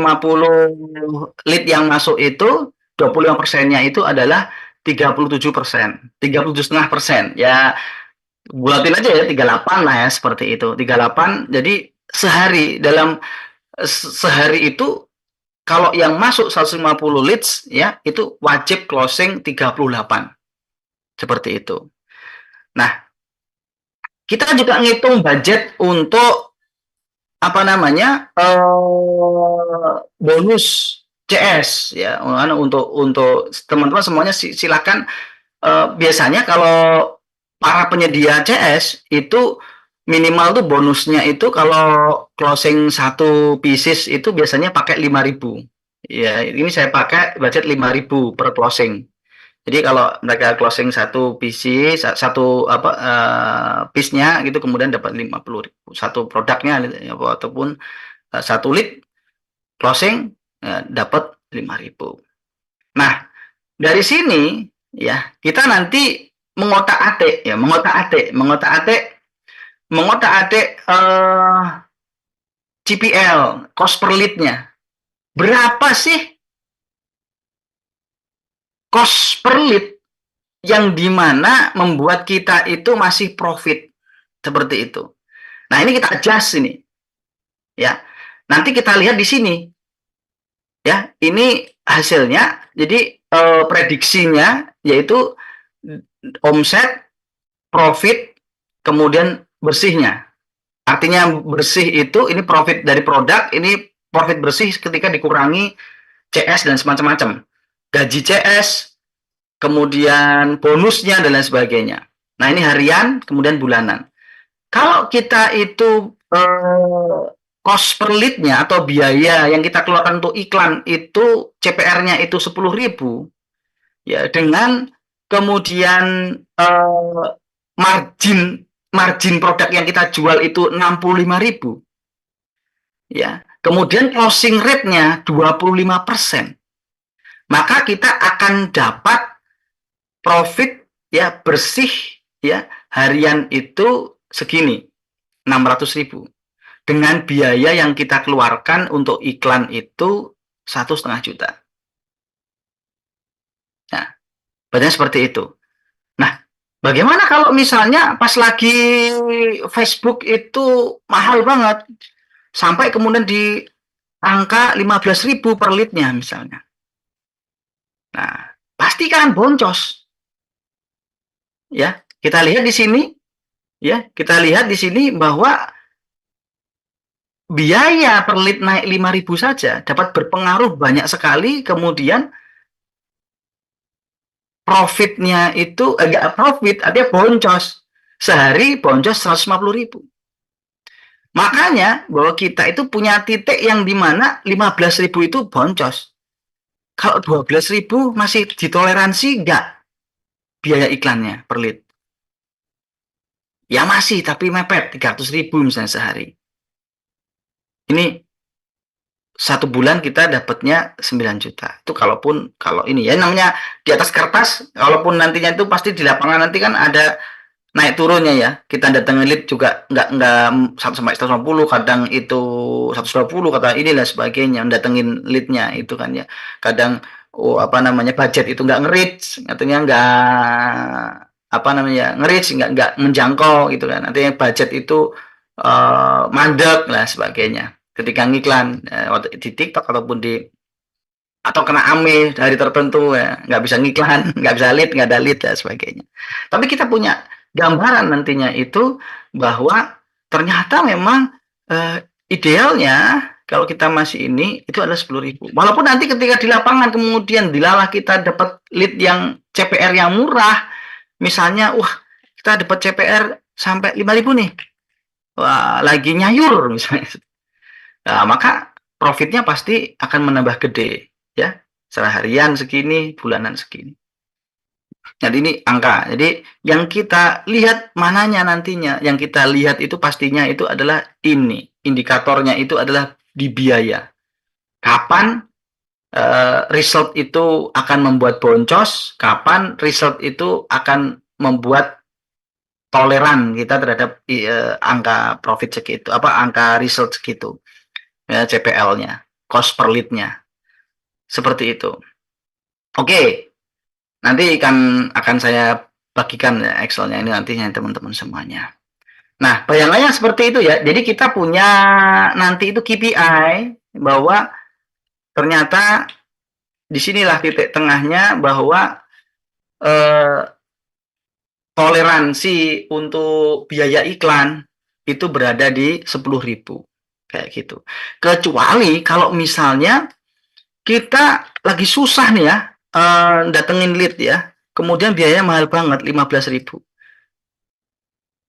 Speaker 3: lead yang masuk itu 25%-nya itu adalah 37%, 37,5%. Ya, bulatin aja ya 38 lah ya seperti itu. 38. Jadi sehari dalam sehari itu kalau yang masuk 150 leads ya itu wajib closing 38. Seperti itu. Nah, kita juga ngitung budget untuk apa namanya bonus CS ya untuk teman-teman semuanya silakan biasanya kalau para penyedia CS itu minimal tuh bonusnya itu kalau closing 1 pieces itu biasanya pakai 5.000 ya, ini saya pakai budget 5.000 per closing. Jadi kalau mereka closing 1 PC, satu apa piece-nya gitu kemudian dapat 50.000 satu produknya ataupun 1 lead closing dapat 5.000. Nah, dari sini ya kita nanti mengotak-atik ya, mengotak-atik CPL, cost per lead-nya. Berapa sih cost per lead yang dimana membuat kita itu masih profit seperti itu. Nah, ini kita adjust ini. Ya. Nanti kita lihat di sini. Ya, ini hasilnya. Jadi prediksinya yaitu omset, profit, kemudian bersihnya. Artinya bersih itu ini profit dari produk, ini profit bersih ketika dikurangi CS dan semacam-macam. Gaji CS, kemudian bonusnya dan lain sebagainya. Nah, ini harian, kemudian bulanan. Kalau kita itu cost per lead-nya atau biaya yang kita keluarkan untuk iklan itu CPR-nya itu 10.000 ya, dengan kemudian margin produk yang kita jual itu 65.000 ya. Kemudian closing rate-nya 25%. Maka kita akan dapat profit ya bersih ya harian itu segini 600.000 dengan biaya yang kita keluarkan untuk iklan itu 1,5 juta. Nah, berarti seperti itu. Nah, bagaimana kalau misalnya pas lagi Facebook itu mahal banget sampai kemudian di angka 15.000 per lead-nya misalnya. Nah, pasti kan boncos. Ya, kita lihat di sini ya, kita lihat di sini bahwa biaya per lead naik 5.000 saja dapat berpengaruh banyak sekali, kemudian profitnya itu enggak profit, artinya boncos. Sehari boncos 150.000. Makanya bahwa kita itu punya titik yang dimana 15.000 itu boncos. Kalau 12.000 masih ditoleransi enggak biaya iklannya per lead? Ya masih, tapi mepet 300.000 misalnya sehari. Ini 1 bulan kita dapatnya 9 juta. Itu kalau ini ya namanya di atas kertas, kalaupun nantinya itu pasti di lapangan nanti kan ada naik turunnya ya. Kita datangin lead juga enggak 1 sampai 150, kadang itu 120 kata ini dan sebagainya, datengin leadnya itu kan ya. Kadang apa namanya budget itu enggak nge-reach, artinya enggak apa namanya nge-reach, enggak menjangkau gitu kan. Artinya budget itu mandek lah sebagainya. Ketika ngiklan di TikTok ataupun atau kena ame dari tertentu ya, nggak bisa ngiklan, nggak bisa lead, nggak ada lead dan sebagainya. Tapi kita punya gambaran nantinya itu bahwa ternyata memang idealnya kalau kita masih ini itu adalah 10.000. Walaupun nanti ketika di lapangan kemudian dilalah kita dapat lead yang CPR yang murah, misalnya kita dapat CPR sampai 5.000 nih. Wah, lagi nyayur misalnya. Nah, maka profitnya pasti akan menambah gede, ya. Secara harian segini, bulanan segini. Jadi ini angka. Jadi yang kita lihat mananya nantinya. Yang kita lihat itu pastinya itu adalah ini. Indikatornya itu adalah di biaya. Kapan result itu akan membuat boncos, kapan result itu akan membuat toleran kita terhadap angka profit segitu, angka result segitu, ya, CPL-nya, cost per lead-nya, seperti itu. Oke, nanti akan saya bagikan ya Excel-nya ini nantinya teman-teman semuanya. Nah, bayangannya seperti itu ya. Jadi kita punya nanti itu KPI bahwa ternyata disinilah titik tengahnya bahwa toleransi untuk biaya iklan itu berada di 10.000 kayak gitu. Kecuali kalau misalnya kita lagi susah nih ya, datengin lead ya, kemudian biayanya mahal banget 15.000.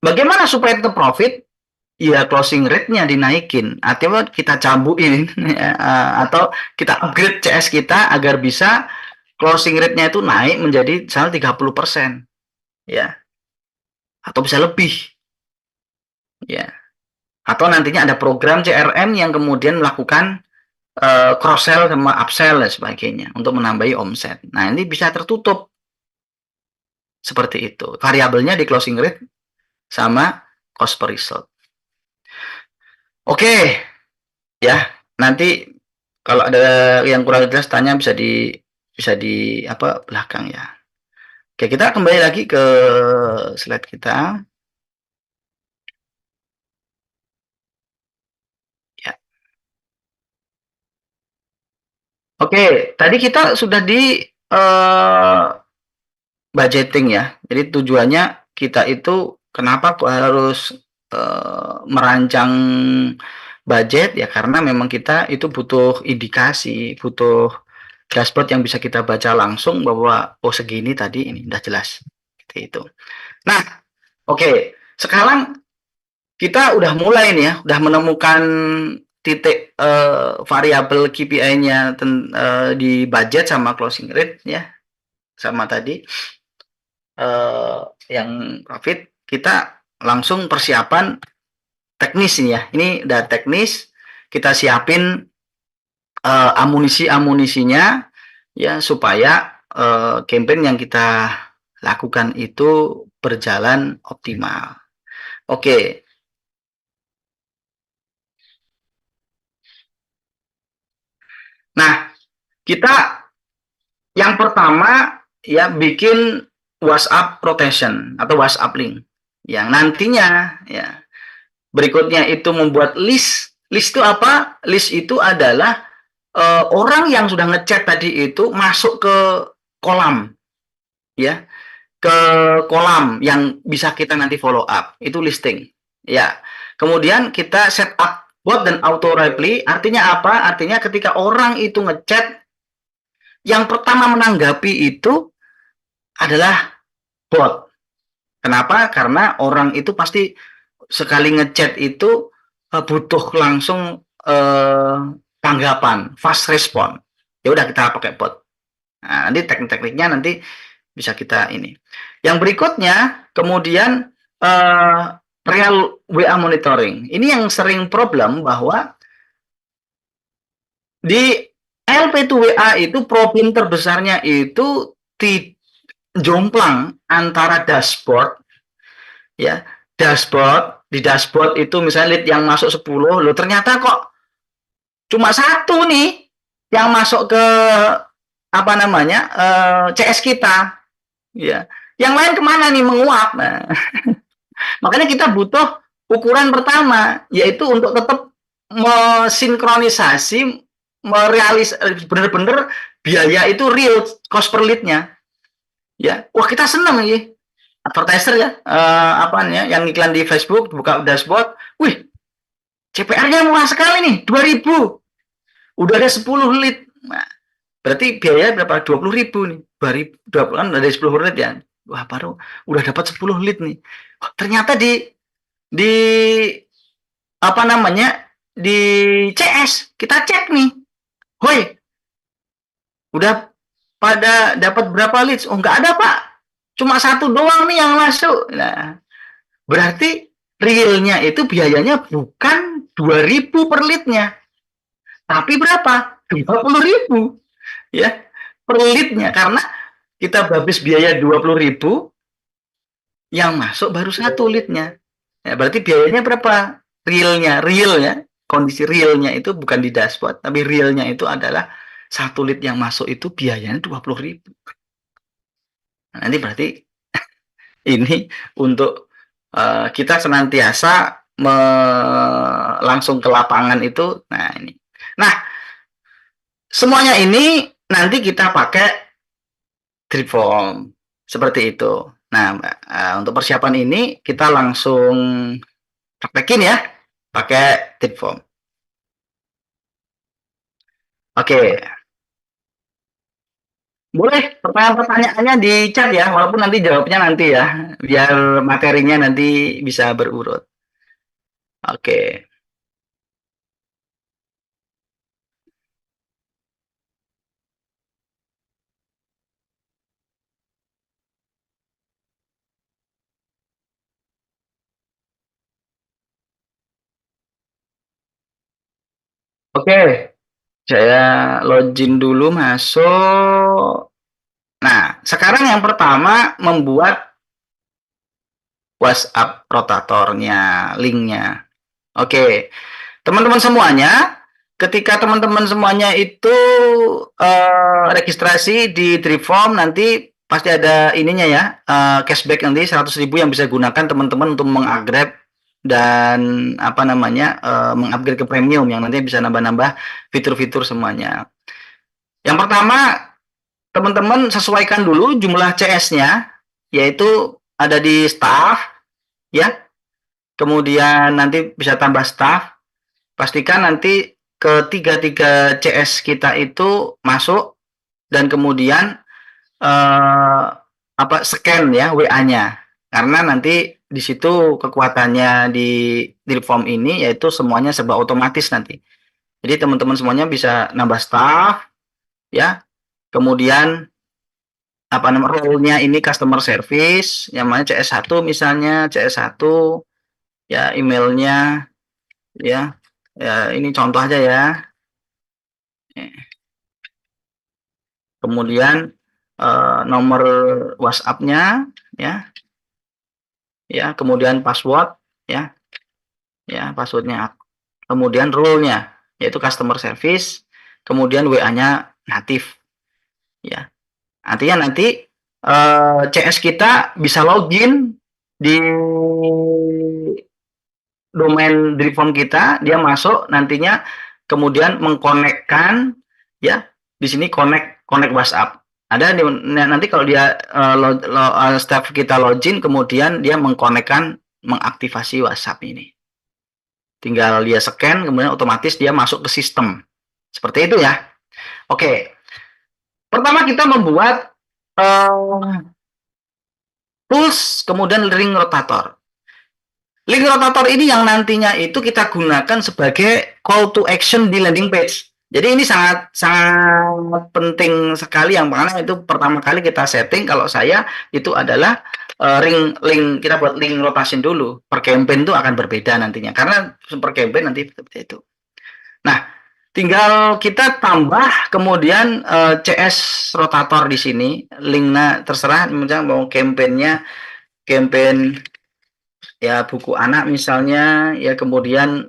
Speaker 3: Bagaimana supaya tetap profit? Ya closing rate-nya dinaikin atau kita cabuin ya, atau kita upgrade CS kita agar bisa closing rate-nya itu naik menjadi misalnya 30%, ya, atau bisa lebih, ya, atau nantinya ada program CRM yang kemudian melakukan cross sell sama upsell dan sebagainya untuk menambahi omset. Nah, ini bisa tertutup seperti itu, variabelnya di closing rate sama cost per result. Oke, ya, nanti kalau ada yang kurang jelas tanya bisa di belakang ya. Oke, kita kembali lagi ke slide kita. Ya. Oke, tadi kita sudah di budgeting ya. Jadi tujuannya kita itu kenapa kok harus merancang budget ya, karena memang kita itu butuh indikasi, butuh dashboard yang bisa kita baca langsung bahwa oh segini tadi ini udah jelas seperti itu. Nah, oke, sekarang kita udah mulai nih ya, udah menemukan titik variabel KPI-nya di budget sama closing rate ya, sama tadi yang profit. Kita langsung persiapan teknis nih ya. Ini udah teknis, kita siapin amunisinya ya supaya campaign yang kita lakukan itu berjalan optimal. Oke. Nah, kita yang pertama ya bikin WhatsApp rotation atau WhatsApp link. Yang nantinya ya berikutnya itu membuat list. List itu apa? List itu adalah orang yang sudah ngechat tadi itu masuk ke kolam ya, ke kolam yang bisa kita nanti follow up, itu listing ya. Kemudian kita set up bot dan auto reply. Artinya apa? Artinya ketika orang itu ngechat, yang pertama menanggapi itu adalah bot. Kenapa? Karena orang itu pasti sekali ngechat itu butuh langsung tanggapan, fast respon. Ya udah kita pakai bot. Nah, nanti teknik-tekniknya nanti bisa kita ini. Yang berikutnya kemudian real WA monitoring. Ini yang sering problem bahwa di LP2WA itu problem terbesarnya itu jomplang antara dashboard ya. Di dashboard itu misalnya lead yang masuk 10, loh ternyata kok cuma satu nih yang masuk ke CS kita ya. Yang lain kemana nih, menguap. Nah, makanya kita butuh ukuran pertama, yaitu untuk tetap mensinkronisasi, benar-benar biaya itu real cost per lead-nya. Ya, wah kita senang ya. Advertiser ya, yang iklan di Facebook, buka dashboard, wih, CPR-nya murah sekali nih, 2.000. Udah ada 10 lead. Nah, berarti biaya berapa? 20.000 nih. 20 kan ada 10 lead ya. Wah, baru udah dapat 10 lead nih. Oh, ternyata di di CS kita cek nih, hoi, udah pada dapat berapa leads? Oh, nggak ada Pak, cuma satu doang nih yang masuk. Nah, berarti realnya itu biayanya bukan 2.000 per leadnya, tapi berapa? 20.000 ya per leadnya, karena kita habis biaya 20.000, yang masuk baru satu leadnya. Ya, berarti biayanya berapa? Realnya, kondisi realnya itu bukan di dashboard, tapi realnya itu adalah satu lead yang masuk itu biayanya 20.000. Nah, nanti berarti ini untuk kita senantiasa langsung ke lapangan itu. Nah ini. Nah semuanya ini nanti kita pakai drip form seperti itu. Nah untuk persiapan ini kita langsung praktekin ya pakai drip form. Oke. Boleh pertanyaan-pertanyaannya di chat ya, walaupun nanti jawabnya nanti ya, biar materinya nanti bisa berurut. Oke. Oke, saya login dulu masuk. Nah, sekarang yang pertama membuat WhatsApp rotatornya, linknya. Oke, teman-teman semuanya, ketika teman-teman semuanya itu registrasi di Triform, nanti pasti ada ininya ya, cashback nanti 100.000 yang bisa gunakan teman-teman untuk mengupgrade dan apa namanya mengupgrade ke premium yang nanti bisa nambah-nambah fitur-fitur semuanya. Yang pertama, teman-teman sesuaikan dulu jumlah CS-nya, yaitu ada di staff, ya. Kemudian nanti bisa tambah staff. Pastikan nanti ketiga-tiga CS kita itu masuk dan kemudian scan ya WA-nya. Karena nanti di situ kekuatannya di form ini yaitu semuanya serba otomatis nanti. Jadi teman-teman semuanya bisa nambah staff, ya. Kemudian apa namanya role-nya ini customer service, yang mana CS1 misalnya, CS1 ya emailnya ya. Ya ini contoh aja ya. Kemudian nomor WhatsApp-nya ya. Ya, kemudian password ya. Ya, passwordnya. Kemudian role-nya yaitu customer service, kemudian WA-nya natif ya. Artinya nanti CS kita bisa login di domain Dripform kita, dia masuk nantinya kemudian mengkonekkan ya di sini connect WhatsApp. Ada nanti kalau dia staff kita login kemudian dia mengkonekkan mengaktifasi WhatsApp ini. Tinggal dia scan kemudian otomatis dia masuk ke sistem. Seperti itu ya. Oke. Pertama kita membuat tools kemudian ring rotator. Link rotator ini yang nantinya itu kita gunakan sebagai call to action di landing page. Jadi ini sangat penting sekali, yang mana itu pertama kali kita setting kalau saya itu adalah link kita buat link rotation dulu. Per campaign itu akan berbeda nantinya karena per campaign nanti seperti itu. Nah, tinggal kita tambah kemudian CS rotator di sini, linknya terserah misalnya mau campaign ya buku anak misalnya ya, kemudian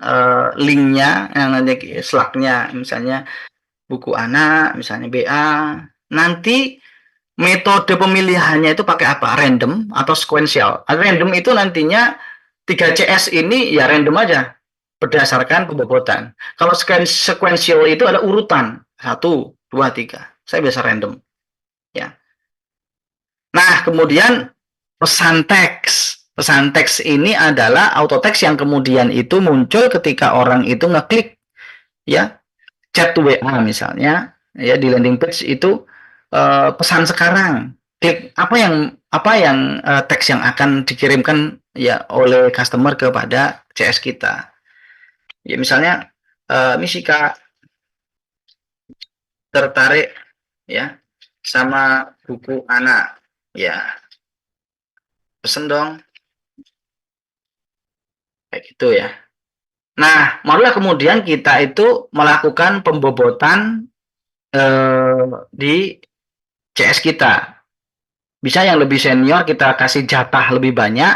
Speaker 3: linknya yang nanti slagnya misalnya buku anak misalnya BA, nanti metode pemilihannya itu pakai apa, random atau sequential. Random itu nantinya 3 CS ini ya random aja berdasarkan pembobotan. Kalau sequential itu ada urutan 1, 2, 3, saya biasa random ya. Nah kemudian pesan teks ini adalah auto text yang kemudian itu muncul ketika orang itu ngeklik ya chat WA misalnya ya di landing page itu pesan sekarang, klik apa yang teks yang akan dikirimkan ya oleh customer kepada CS kita. Ya misalnya misi Kak tertarik ya sama buku anak, ya pesen dong, kayak gitu ya. Nah, malah kemudian kita itu melakukan pembobotan di CS kita. Bisa yang lebih senior kita kasih jatah lebih banyak,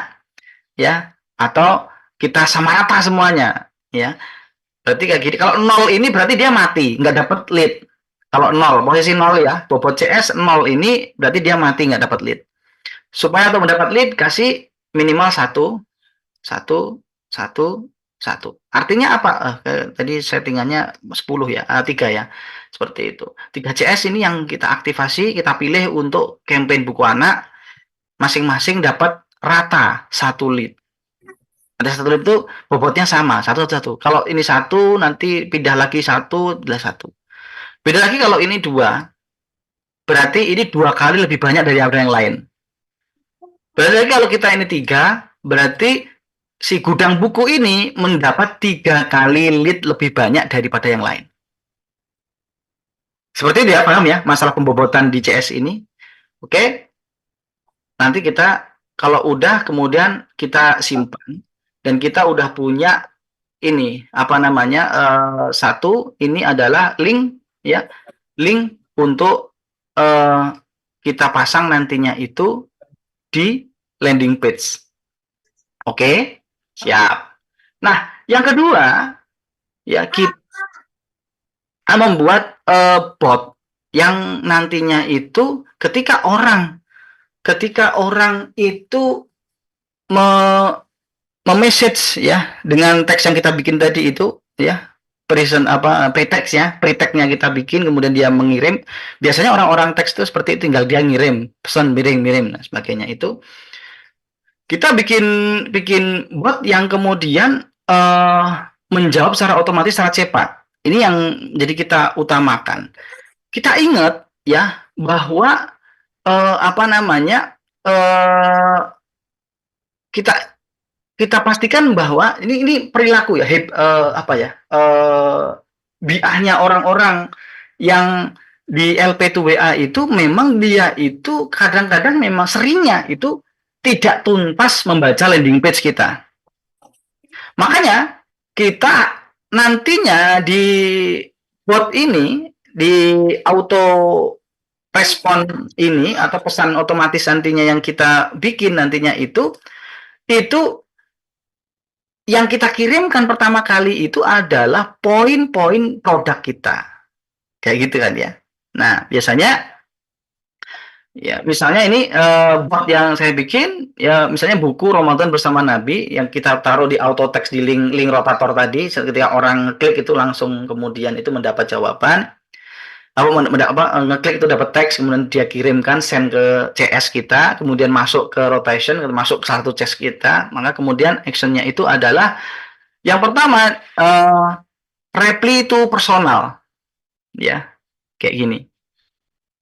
Speaker 3: ya, atau kita sama rata semuanya, ya. Berarti kayak gini. Kalau 0 ini berarti dia mati, nggak dapat lead. Kalau 0, posisi 0 ya, bobot CS 0 ini berarti dia mati, nggak dapat lead. Supaya untuk mendapat lead, kasih minimal 1, 1, 1, 1. Artinya apa? Tadi settingannya 10 ya, 3 ya. Seperti itu. 3 CS ini yang kita aktivasi, kita pilih untuk campaign buku anak, masing-masing dapat rata 1 lead. Ada 1 lead itu bobotnya sama, 1, 1. Kalau ini 1, nanti pindah lagi 1, adalah 1. Beda lagi kalau ini 2, berarti ini 2 kali lebih banyak dari yang lain. Berarti lagi kalau kita ini 3, berarti si gudang buku ini mendapat 3 kali lead lebih banyak daripada yang lain. Seperti itu ya, paham ya masalah pembobotan di CS ini? Oke. Nanti kita kalau udah kemudian kita simpan dan kita udah punya ini apa namanya satu ini adalah link ya, link untuk kita pasang nantinya itu di landing page. Oke, siap. Nah, yang kedua ya kita membuat bot yang nantinya itu ketika orang itu message ya dengan teks yang kita bikin tadi itu ya, present apa pretext ya, pretext-nya kita bikin kemudian dia mengirim. Biasanya orang-orang teks itu seperti itu, tinggal dia ngirim pesan, miring dan sebagainya. Itu kita bikin bot yang kemudian menjawab secara otomatis, secara cepat. Ini yang jadi kita utamakan. Kita ingat ya bahwa apa namanya kita pastikan bahwa ini perilaku ya, apa ya, biahnya orang-orang yang di LP2WA itu memang dia itu kadang-kadang memang seringnya itu tidak tuntas membaca landing page kita. Makanya kita nantinya di bot ini, di auto respon ini atau pesan otomatis nantinya yang kita bikin nantinya itu yang kita kirimkan pertama kali itu adalah poin-poin produk kita. Kayak gitu kan ya. Nah, biasanya ya misalnya ini bot yang saya bikin ya, misalnya buku Ramadan bersama Nabi yang kita taruh di auto text di link rotator tadi, ketika orang klik itu langsung kemudian itu mendapat jawaban. Ngeklik itu dapat teks, kemudian dia kirimkan send ke CS kita, kemudian masuk ke rotation, masuk ke satu CS kita. Maka kemudian actionnya itu adalah yang pertama, reply itu personal, ya, kayak gini.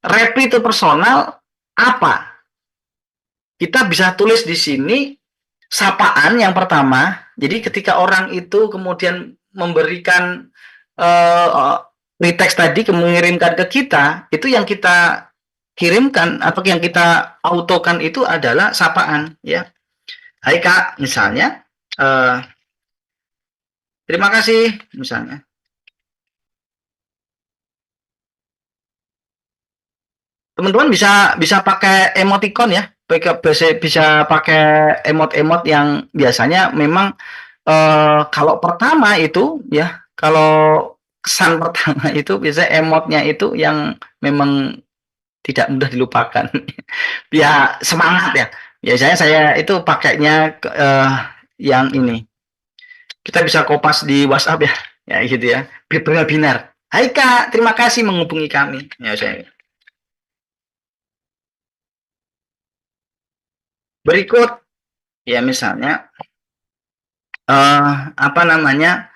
Speaker 3: Reply itu personal apa? Kita bisa tulis di sini sapaan yang pertama. Jadi ketika orang itu kemudian memberikan reteks tadi, mengirimkan ke kita, itu yang kita kirimkan atau yang kita autokan itu adalah sapaan, ya. Hai Kak, misalnya, terima kasih, misalnya. Teman-teman bisa pakai emoticon ya, bisa pakai emot-emot yang biasanya memang kalau pertama itu ya, kalau kesan pertama itu biasanya emotnya itu yang memang tidak mudah dilupakan. Ya semangat ya. Biasanya saya itu pakainya yang ini. Kita bisa kopas di WhatsApp ya, ya gitu ya. Webinar. Hai Kak, terima kasih menghubungi kami. Ya saya. Berikut ya misalnya apa namanya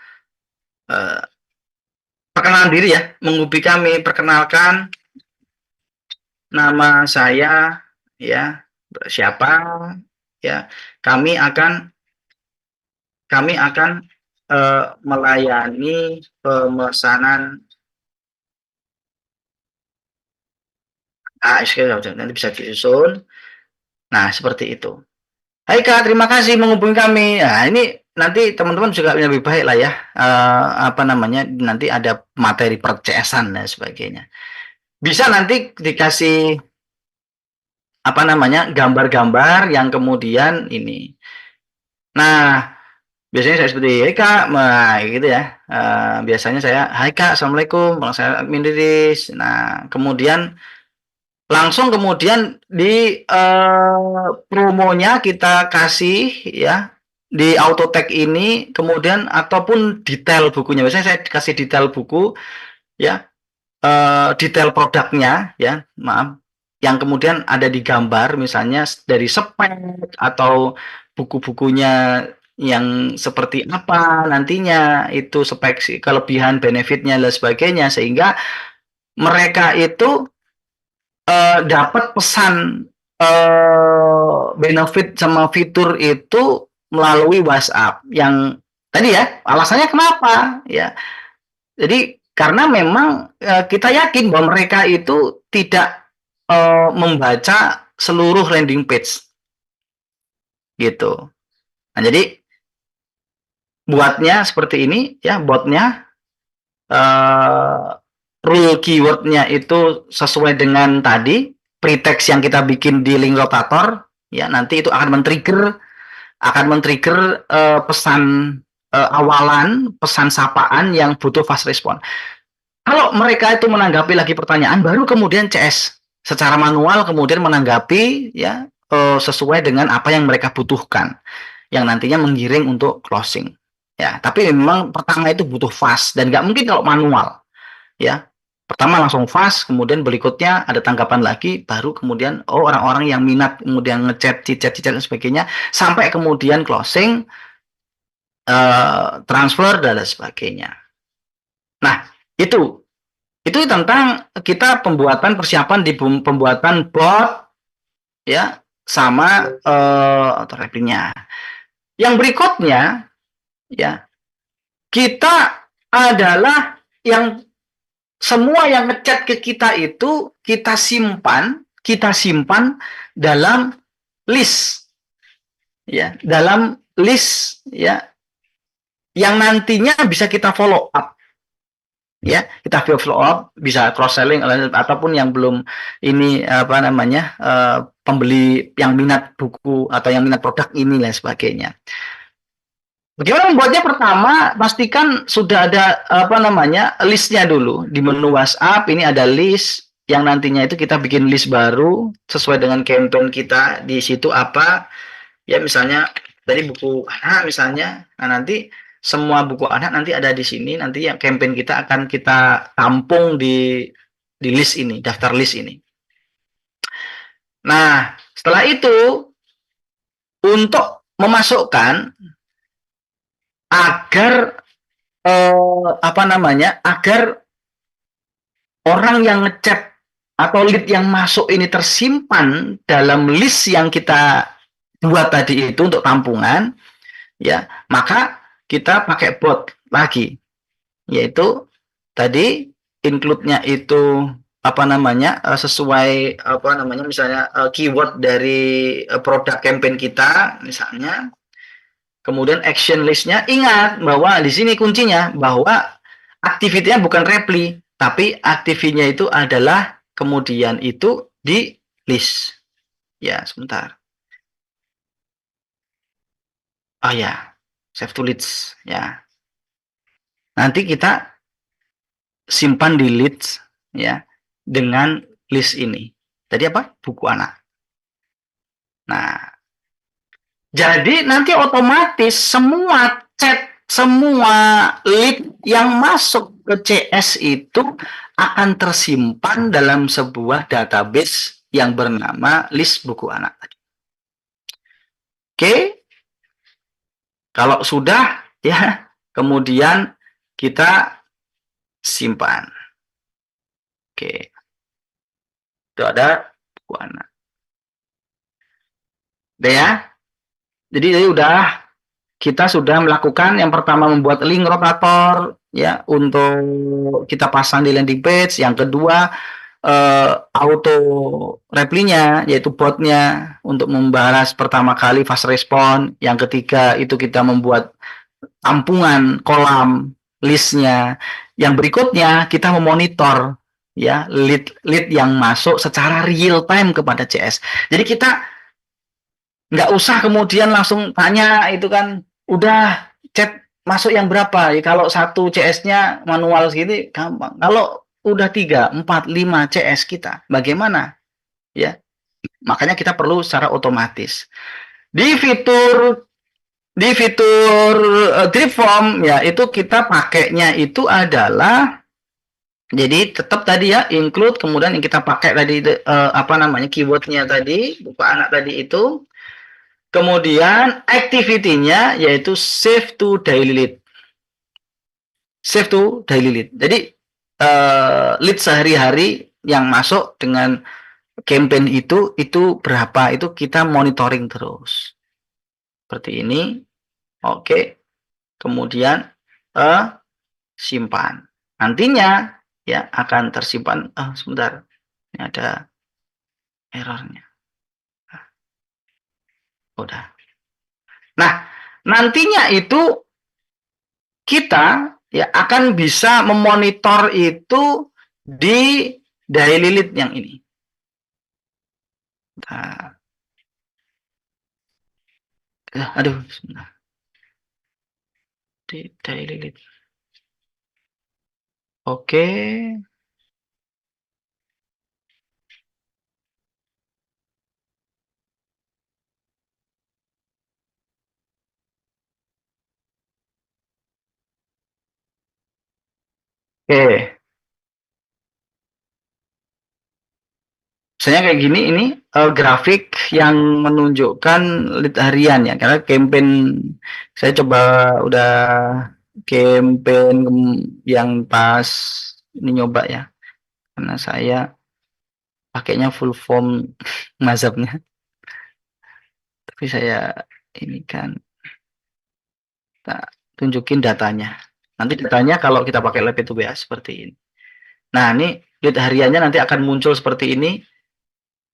Speaker 3: perkenalan diri ya, menghubungi kami, perkenalkan nama saya ya, siapa ya, kami akan melayani pemesanan nanti bisa disusun. Nah, seperti itu. Hai Kak, terima kasih menghubungi kami. Nah, ini nanti teman-teman juga lebih baik lah ya. Apa namanya? Nanti ada materi per CS-an dan sebagainya. Bisa nanti dikasih apa namanya? Gambar-gambar yang kemudian ini. Nah, biasanya saya seperti, hai Kak, nah, gitu ya. Biasanya saya, hai Kak, Assalamualaikum, bang saya admin Riris. Nah, kemudian langsung kemudian di promonya kita kasih ya di auto tag ini, kemudian ataupun detail bukunya. Biasanya saya kasih detail buku ya, detail produknya ya, maaf, yang kemudian ada di gambar, misalnya dari spek atau buku-bukunya yang seperti apa nantinya, itu spek, kelebihan, benefitnya dan sebagainya, sehingga mereka itu dapat pesan benefit sama fitur itu melalui WhatsApp yang tadi ya. Alasannya kenapa ya? Jadi karena memang kita yakin bahwa mereka itu tidak membaca seluruh landing page gitu. Nah, jadi buatnya seperti ini ya, botnya rule keywordnya itu sesuai dengan tadi pretext yang kita bikin di link rotator ya, nanti itu akan men-trigger pesan awalan, pesan sapaan yang butuh fast response. Kalau mereka itu menanggapi lagi pertanyaan, baru kemudian CS secara manual kemudian menanggapi ya sesuai dengan apa yang mereka butuhkan, yang nantinya menggiring untuk closing. Ya, tapi memang pertama itu butuh fast dan nggak mungkin kalau manual. Ya, pertama langsung fast, kemudian berikutnya ada tanggapan lagi, baru kemudian orang-orang yang minat kemudian ngechat, cicat dan sebagainya, sampai kemudian closing, transfer dan sebagainya. Nah, itu tentang kita pembuatan persiapan di pembuatan bot ya, sama auto wrappingnya. Yang berikutnya ya, kita adalah yang semua yang ngechat ke kita itu kita simpan dalam list ya, dalam list ya, yang nantinya bisa kita follow up ya, kita follow up, bisa cross selling ataupun yang belum ini apa namanya, pembeli yang minat buku atau yang minat produk ini dan sebagainya. Bagaimana membuatnya? Pertama, pastikan sudah ada apa namanya listnya dulu di menu WhatsApp. Ini ada list yang nantinya itu kita bikin list baru sesuai dengan campaign kita. Di situ apa ya, misalnya dari buku anak misalnya. Nah, nanti semua buku anak nanti ada di sini. Nanti yang campaign kita akan kita tampung di list ini, daftar list ini. Nah, setelah itu untuk memasukkan agar apa namanya, agar orang yang ngechat atau lead yang masuk ini tersimpan dalam list yang kita buat tadi itu untuk tampungan ya, maka kita pakai bot lagi, yaitu tadi include-nya itu apa namanya, sesuai apa namanya, misalnya keyword dari produk campaign kita misalnya. Kemudian action list-nya, ingat bahwa di sini kuncinya bahwa aktivitinya bukan repli, tapi aktivinya itu adalah kemudian itu di list. Ya, sebentar. Oh ya, save to leads ya. Nanti kita simpan di leads ya dengan list ini. Tadi apa? Buku anak. Nah, jadi nanti otomatis semua chat, semua lead yang masuk ke CS itu akan tersimpan dalam sebuah database yang bernama list buku anak. Oke, kalau sudah ya, kemudian kita simpan. Oke, itu ada buku anak. Udah ya, jadi udah kita sudah melakukan yang pertama membuat link rotator ya untuk kita pasang di landing page, yang kedua auto reply-nya yaitu botnya untuk membalas pertama kali fast response, yang ketiga itu kita membuat tampungan kolam listnya, yang berikutnya kita memonitor ya lead yang masuk secara real time kepada CS. Jadi kita nggak usah kemudian langsung tanya itu kan, udah chat masuk yang berapa ya, kalau satu CS-nya manual segini gampang, kalau udah 3, 4, 5 CS kita bagaimana ya, makanya kita perlu secara otomatis di fitur drip form ya, itu kita pakainya itu adalah, jadi tetap tadi ya include, kemudian yang kita pakai tadi apa namanya keywordnya tadi buka anak tadi itu. Kemudian activity-nya yaitu save to daily lead. Save to daily lead. Jadi lead sehari-hari yang masuk dengan campaign itu berapa, itu kita monitoring terus. Seperti ini. Oke. Kemudian simpan. Nantinya ya akan tersimpan. Sebentar. Ini ada errornya. Udah. Nah, nantinya itu kita ya akan bisa memonitor itu di daily lead yang ini. Nah, aduh, sebentar. Di daily lead. Oke. Oke. Misalnya kayak gini, ini grafik yang menunjukkan lead harian ya, karena campaign saya coba udah campaign yang pas ini nyoba ya, karena saya pakainya full form mazhabnya, tapi saya ini kan kita tunjukin datanya. Nanti datanya kalau kita pakai lab itu ya seperti ini. Nah, ini lead hariannya nanti akan muncul seperti ini.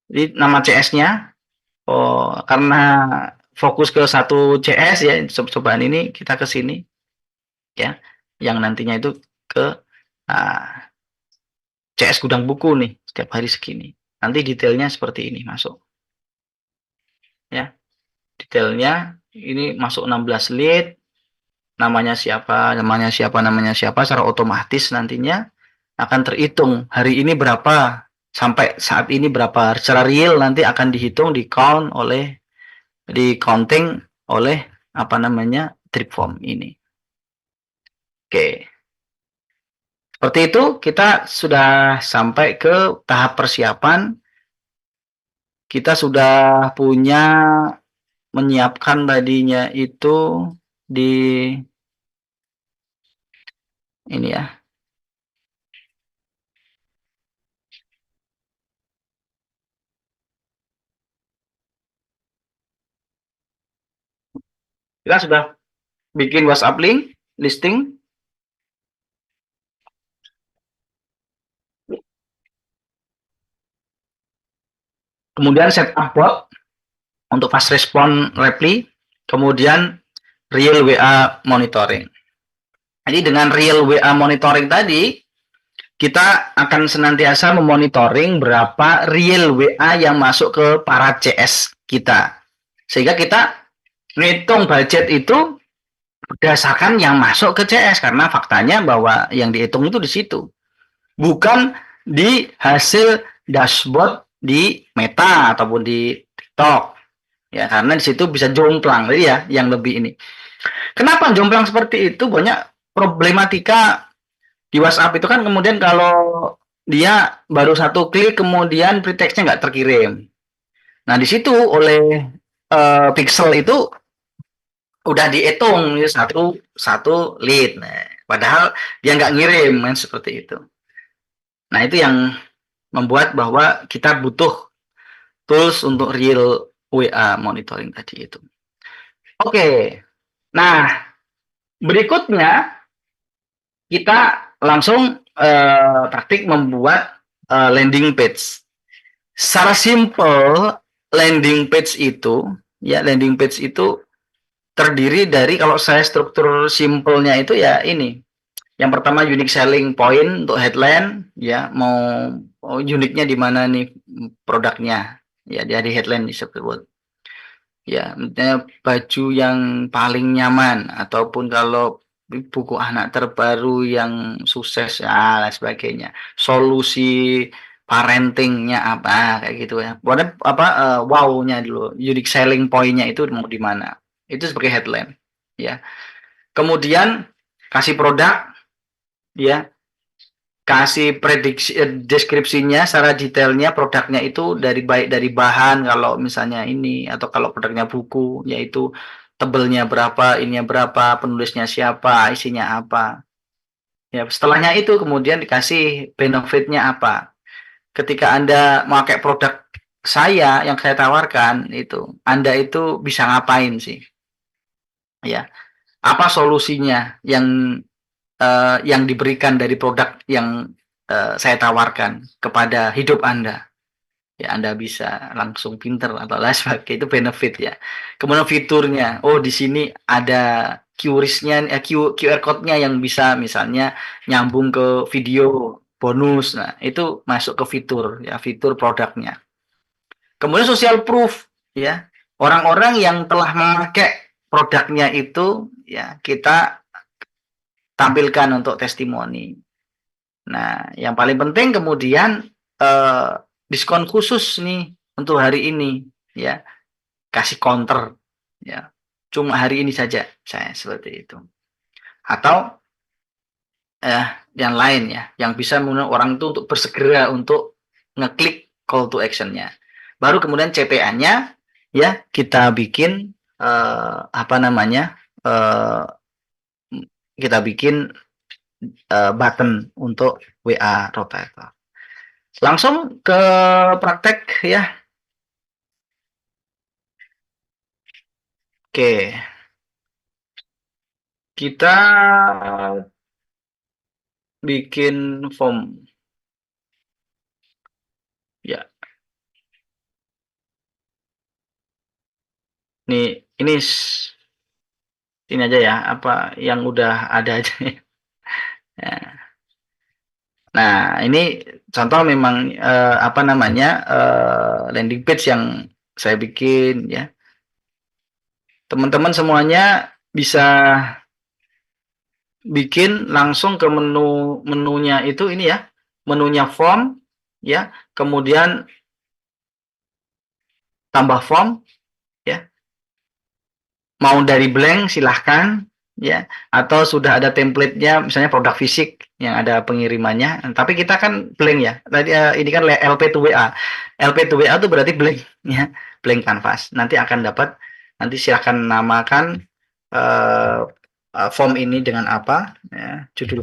Speaker 3: Jadi nama CS-nya, karena fokus ke satu CS ya, cobaan ini kita ke sini ya, yang nantinya itu ke CS gudang buku nih, setiap hari segini. Nanti detailnya seperti ini masuk. Ya, detailnya ini masuk 16 lead, namanya siapa, secara otomatis nantinya akan terhitung hari ini berapa, sampai saat ini berapa, secara real nanti akan dihitung, di counting oleh apa namanya drip form ini. Oke, seperti itu kita sudah sampai ke tahap persiapan. Kita sudah punya menyiapkan tadinya itu di ini ya. Kita sudah bikin WhatsApp link listing. Kemudian setup bot untuk fast response reply, kemudian real WA monitoring. Jadi dengan real WA monitoring tadi, kita akan senantiasa memonitoring berapa real WA yang masuk ke para CS kita. Sehingga kita ngitung budget itu berdasarkan yang masuk ke CS, karena faktanya bahwa yang dihitung itu di situ, bukan di hasil dashboard di Meta ataupun di TikTok ya, karena di situ bisa jomplang. Jadi ya yang lebih ini, kenapa jomplang seperti itu, banyak problematika di WhatsApp itu kan, kemudian kalau dia baru satu klik kemudian pretextnya nggak terkirim. Nah di situ oleh Pixel itu udah dihitung satu lead, nah, padahal dia nggak ngirim kan, seperti itu. Nah itu yang membuat bahwa kita butuh tools untuk real WA monitoring tadi itu. Oke, Nah, berikutnya kita langsung praktik membuat landing page. Secara simple, landing page itu, ya landing page itu terdiri dari, kalau saya struktur simpelnya itu ya ini. Yang pertama unique selling point untuk headline, ya mau uniknya di mana nih produknya, ya dari headline disebut. Ya, misalnya baju yang paling nyaman, ataupun kalau buku anak terbaru yang sukses ya dan sebagainya. Solusi parentingnya apa kayak gitu ya. Pokoknya apa wow-nya dulu, unique selling point-nya itu mau di mana. Itu sebagai headline, ya. Kemudian kasih produk, ya, kasih prediksi deskripsinya secara detailnya produknya itu dari baik dari bahan kalau misalnya ini, atau kalau produknya buku yaitu tebelnya berapa, ininya berapa, penulisnya siapa, isinya apa. Ya, setelahnya itu kemudian dikasih benefitnya apa. Ketika Anda memakai produk saya yang saya tawarkan itu, Anda itu bisa ngapain sih? Ya, apa solusinya yang diberikan dari produk yang saya tawarkan kepada hidup Anda. Ya, Anda bisa langsung pinter atau lain sebagainya, itu benefit ya. Kemudian fiturnya, oh di sini ada QR-nya, QR code-nya yang bisa misalnya nyambung ke video bonus. Nah, itu masuk ke fitur ya, fitur produknya. Kemudian social proof ya. Orang-orang yang telah memakai produknya itu ya kita tampilkan untuk testimoni. Nah, yang paling penting kemudian eh, diskon khusus nih untuk hari ini, ya, kasih counter, ya, cuma hari ini saja, saya seperti itu. Atau yang lain ya, yang bisa menggunakan orang itu untuk bersegera untuk ngeklik call to action-nya. Baru kemudian CTA-nya, ya, kita bikin apa namanya, kita bikin button untuk WA rotator. Langsung ke praktek ya. Oke, kita bikin form. Ya, ini aja ya, apa yang udah ada aja. Ya. Nah, ini contoh memang apa namanya landing page yang saya bikin ya. Teman-teman semuanya bisa bikin langsung ke menunya itu ini ya, menunya form ya, kemudian tambah form ya. Mau dari blank silahkan ya, atau sudah ada template-nya misalnya produk fisik yang ada pengirimannya, tapi kita kan blank ya tadi, ini kan LP to WA. LP to WA itu berarti blank ya, blank canvas. Nanti akan dapat, nanti silahkan namakan form ini dengan apa ya, judul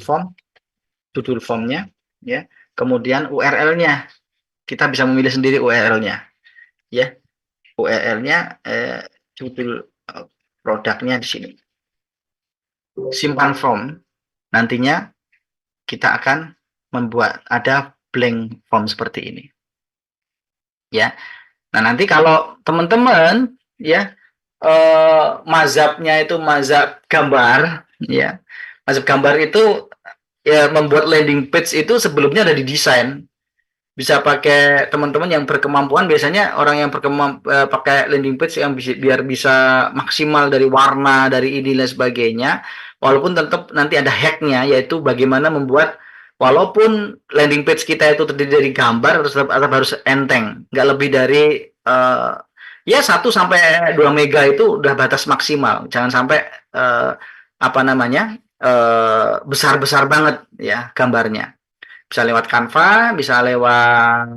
Speaker 3: formnya ya, kemudian URL-nya kita bisa memilih sendiri URL-nya ya, URL-nya judul produknya di sini. Simpan form, nantinya kita akan membuat ada blank form seperti ini. Ya. Nah, nanti kalau teman-teman ya mazhabnya itu mazhab gambar ya. Mazhab gambar itu ya membuat landing page itu sebelumnya ada di desain. Bisa pakai teman-teman yang berkemampuan, biasanya orang yang pakai landing page yang biar bisa maksimal dari warna, dari ini dan sebagainya, walaupun tetap nanti ada hacknya, yaitu bagaimana membuat walaupun landing page kita itu terdiri dari gambar, tetap harus enteng, nggak lebih dari ya 1 sampai 2 mega itu udah batas maksimal, jangan sampai apa namanya besar-besar banget ya gambarnya. Bisa lewat Canva, bisa lewat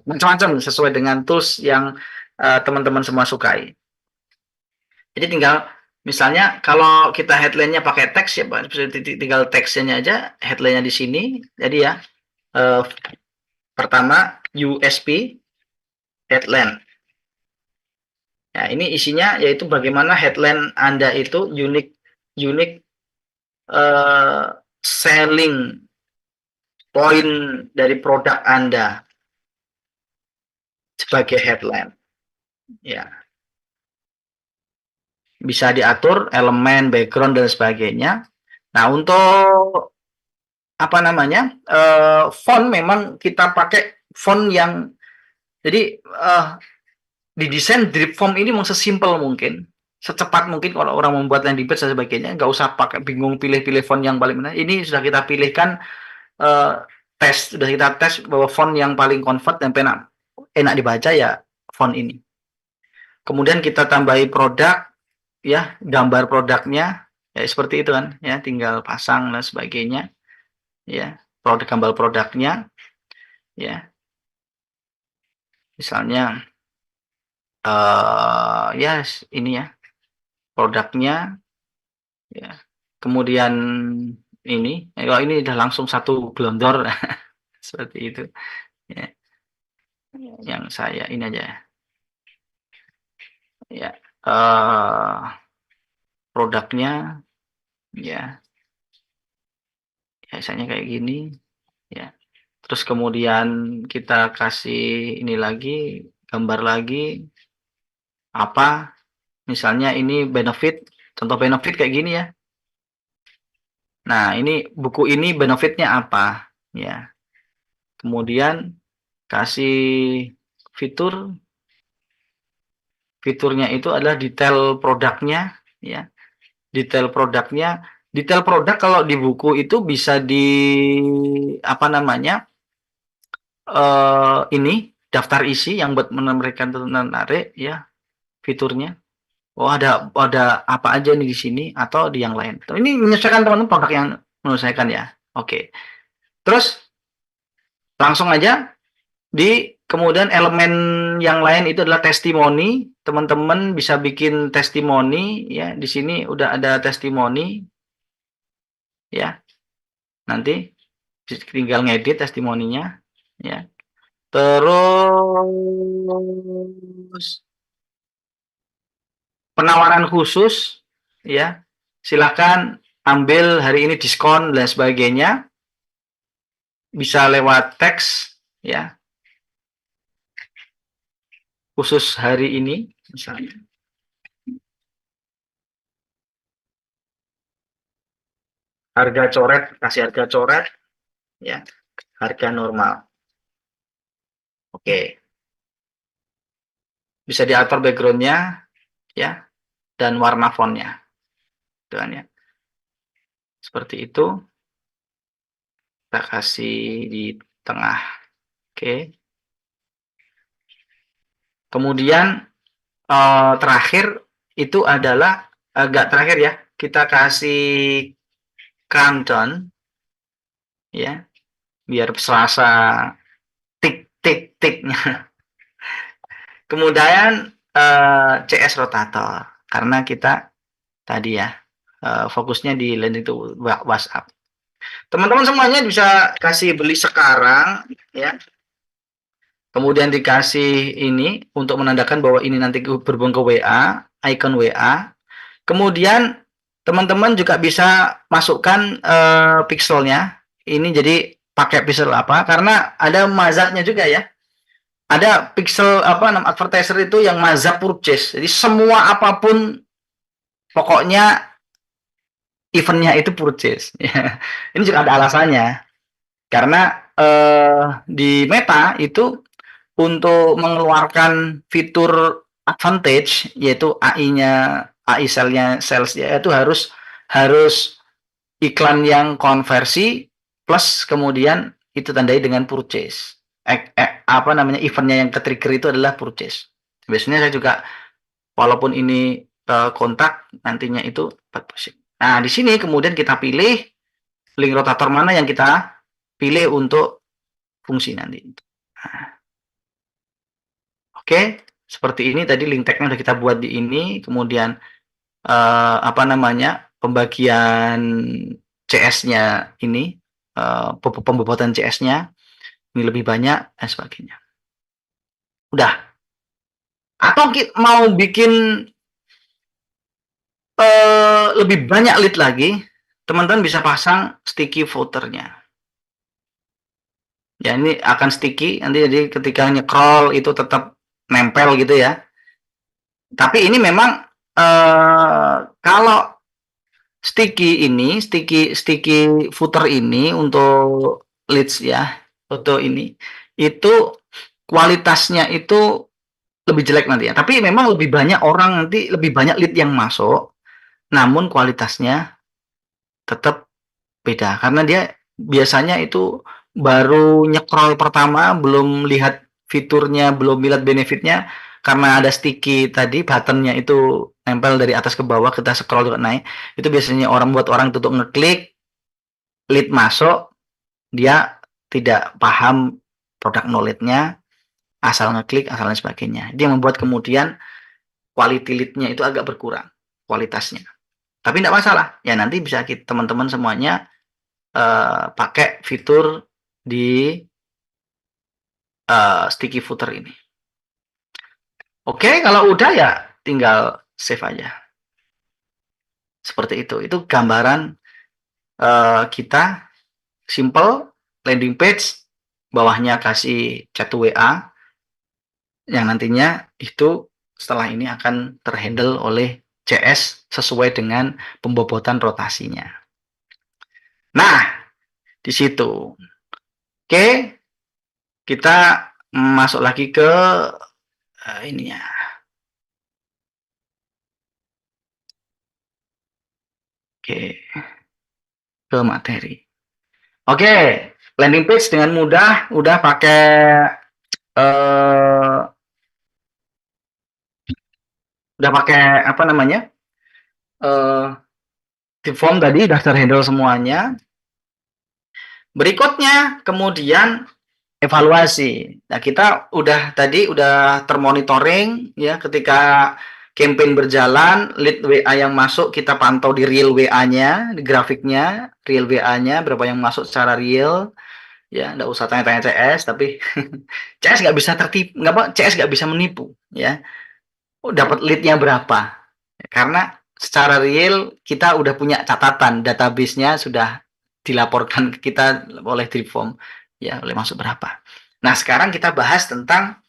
Speaker 3: macam-macam sesuai dengan tools yang teman-teman semua sukai. Jadi tinggal misalnya kalau kita headline-nya pakai teks ya, tinggal teksnya aja, headline-nya di sini. Jadi ya pertama USP headline. Ya, ini isinya yaitu bagaimana headline Anda itu unique selling point dari produk Anda sebagai headline. Ya, bisa diatur elemen, background dan sebagainya. Nah, untuk apa namanya font memang kita pakai font yang jadi didesain drip form ini memang sesimpel mungkin, secepat mungkin kalau orang membuat landing page dan sebagainya, nggak usah pakai bingung pilih-pilih font yang paling benar. Ini sudah kita pilihkan sudah kita tes bahwa font yang paling comfort dan enak dibaca ya font ini. Kemudian kita tambahi produk, ya gambar produknya, ya seperti itu kan, ya tinggal pasang dan sebagainya, ya gambar produknya, ya misalnya ya ini ya produknya, ya kemudian ini kalau ini udah langsung satu gelondor seperti itu ya, yang saya ini aja ya produknya ya biasanya kayak gini ya, terus kemudian kita kasih ini lagi gambar lagi apa, misalnya ini benefit, contoh benefit kayak gini ya. Nah, ini buku ini benefitnya apa ya, kemudian kasih fiturnya itu adalah detail produknya ya, detail produk kalau di buku itu bisa di apa namanya ini daftar isi yang buat memberikan menarik ya fiturnya. Oh, ada apa aja nih di sini atau di yang lain. Ini menyesuaikan teman-teman produk yang menyesuaikan ya. Oke. Terus langsung aja di kemudian elemen yang lain itu adalah testimoni. Teman-teman bisa bikin testimoni ya. Di sini udah ada testimoni ya. Nanti tinggal ngedit testimoninya ya. Terus penawaran khusus ya. Silakan ambil hari ini diskon dan sebagainya. Bisa lewat teks ya. Khusus hari ini misalnya. Harga coret, kasih harga coret ya. Harga normal. Oke. Bisa diatur backgroundnya ya dan warna fontnya. Dengan ya. Seperti itu. Kita kasih di tengah. Oke. Kemudian terakhir itu adalah agak terakhir ya. Kita kasih countdown ya. Biar serasa tik-tik-tiknya. Kemudian CS rotator karena kita tadi ya fokusnya di landing itu WhatsApp. Teman-teman semuanya bisa kasih beli sekarang ya. Kemudian dikasih ini untuk menandakan bahwa ini nanti berhubung ke WA, icon WA. Kemudian teman-teman juga bisa masukkan pixelnya. Ini jadi pakai pixel apa? Karena ada mazhabnya juga ya. Ada pixel apa namanya advertiser itu yang mazhab purchase. Jadi semua apapun pokoknya eventnya itu purchase. Ini juga ada alasannya. Karena di Meta itu untuk mengeluarkan fitur advantage yaitu AI-nya, AI sales ya itu harus iklan yang konversi plus kemudian itu tandai dengan purchase. Apa namanya eventnya yang ke-trigger itu adalah purchase. Biasanya saya juga walaupun ini kontak nantinya itu nah di sini kemudian kita pilih link rotator mana yang kita pilih untuk fungsi nanti. Nah, oke, seperti ini tadi link tagnya udah kita buat di ini, kemudian apa namanya pembagian CS-nya ini, pembobotan CS-nya ini lebih banyak dan sebagainya. Udah. Atau mau bikin lebih banyak lead lagi, teman-teman bisa pasang sticky footernya. Ya, ini akan sticky nanti, jadi ketika nge-scroll itu tetap nempel gitu ya. Tapi ini memang kalau sticky footer ini untuk leads ya, foto ini itu kualitasnya itu lebih jelek nanti ya. Tapi memang lebih banyak orang nanti, lebih banyak lead yang masuk, namun kualitasnya tetap beda karena dia biasanya itu baru nyekrol pertama, belum lihat fiturnya, belum lihat benefitnya, karena ada sticky tadi, buttonnya itu nempel dari atas ke bawah, kita scroll juga naik, itu biasanya buat orang itu untuk ngeklik, lead masuk, dia tidak paham produk knowledge-nya, asal ngeklik, asal dan sebagainya. Dia membuat kemudian quality lead-nya itu agak berkurang, kualitasnya. Tapi tidak masalah, ya nanti bisa teman-teman semuanya pakai fitur di sticky footer ini. Oke, kalau udah ya tinggal save aja. Seperti itu. Itu gambaran kita simple landing page, bawahnya kasih chat WA yang nantinya itu setelah ini akan terhandle oleh CS sesuai dengan pembobotan rotasinya. Nah, di situ. Oke, kita masuk lagi ke ini ya. Oke, ke materi. Oke, landing page dengan mudah, udah pakai apa namanya? Tip form tadi udah terhandle semuanya. Berikutnya kemudian evaluasi. Nah, kita udah termonitoring ya, ketika campaign berjalan, lead WA yang masuk kita pantau di real WA-nya, di grafiknya, real WA-nya berapa yang masuk secara real. Ya, nggak usah tanya-tanya CS, tapi CS nggak bisa tertipu, CS nggak bisa menipu ya. Dapat lead-nya berapa? Karena secara real kita udah punya catatan, database-nya sudah dilaporkan ke kita oleh Dripform, ya, oleh masuk berapa. Nah, sekarang kita bahas tentang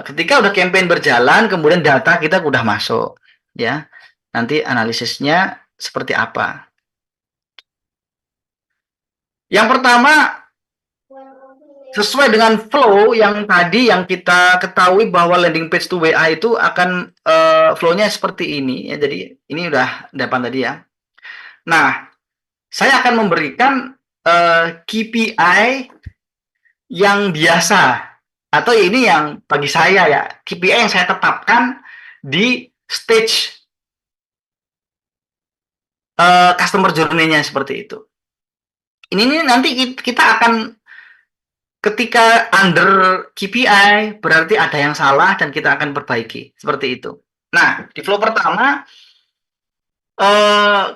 Speaker 3: ketika udah campaign berjalan, kemudian data kita udah masuk, ya. Nanti analisisnya seperti apa? Yang pertama, sesuai dengan flow yang tadi yang kita ketahui bahwa landing page to WA itu akan flow-nya seperti ini ya. Jadi ini udah depan tadi ya. Nah, saya akan memberikan KPI yang biasa atau ini yang bagi saya ya, KPI yang saya tetapkan di stage customer journey-nya seperti itu. Ini nanti kita akan, ketika under KPI berarti ada yang salah dan kita akan perbaiki seperti itu. Nah, di flow pertama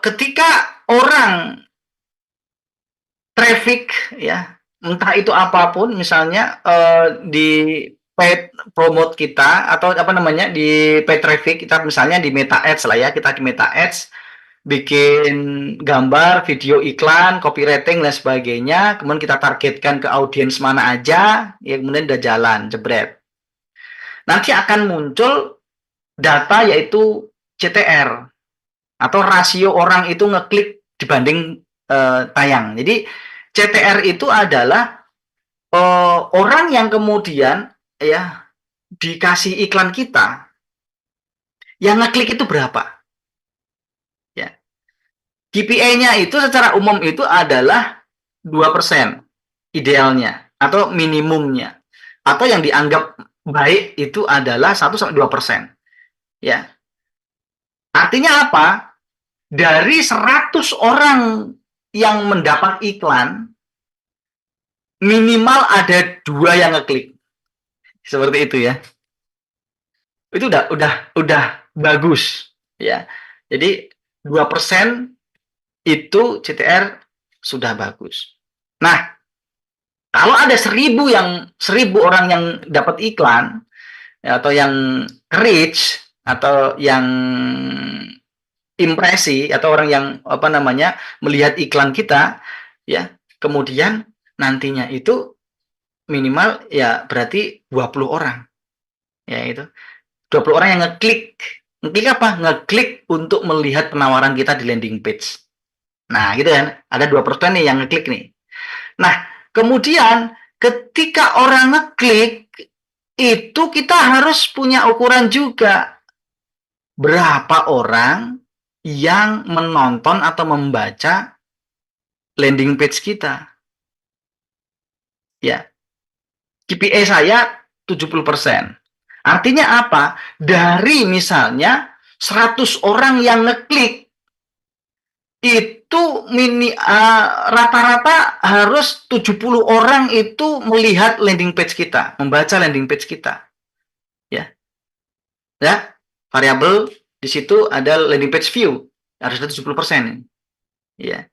Speaker 3: ketika orang traffic ya, entah itu apapun, misalnya di paid promote kita atau apa namanya di paid traffic kita, misalnya di Meta Ads lah ya, kita di Meta Ads bikin gambar, video iklan, copywriting dan sebagainya, kemudian kita targetkan ke audiens mana aja, ya kemudian udah jalan, jebret. Nanti akan muncul data yaitu CTR atau rasio orang itu ngeklik dibanding tayang. Jadi CTR itu adalah orang yang kemudian ya dikasih iklan kita, yang ngeklik itu berapa. Ya. KPI-nya itu secara umum itu adalah 2% idealnya atau minimumnya. Atau yang dianggap baik itu adalah 1-2%. Ya. Artinya apa? Dari 100 orang yang mendapat iklan, minimal ada 2 yang ngeklik. Seperti itu ya. Itu udah bagus ya. Jadi 2% itu CTR sudah bagus. Nah, kalau ada 1.000 orang yang dapat iklan, ya, atau yang reach atau yang impresi atau orang yang apa namanya melihat iklan kita ya, kemudian nantinya itu minimal ya berarti 20 orang. Ya itu. 20 orang yang ngeklik. Ngeklik apa? Ngeklik untuk melihat penawaran kita di landing page. Nah, gitu kan. Ada 2% nih yang ngeklik nih. Nah, kemudian ketika orang ngeklik itu kita harus punya ukuran juga. Berapa orang yang menonton atau membaca landing page kita. Ya. KPI saya 70%. Artinya apa? Dari misalnya 100 orang yang ngeklik, itu rata-rata harus 70 orang itu melihat landing page kita, membaca landing page kita. Ya. Ya, variabel di situ ada landing page view, harus ada 70%. Ya.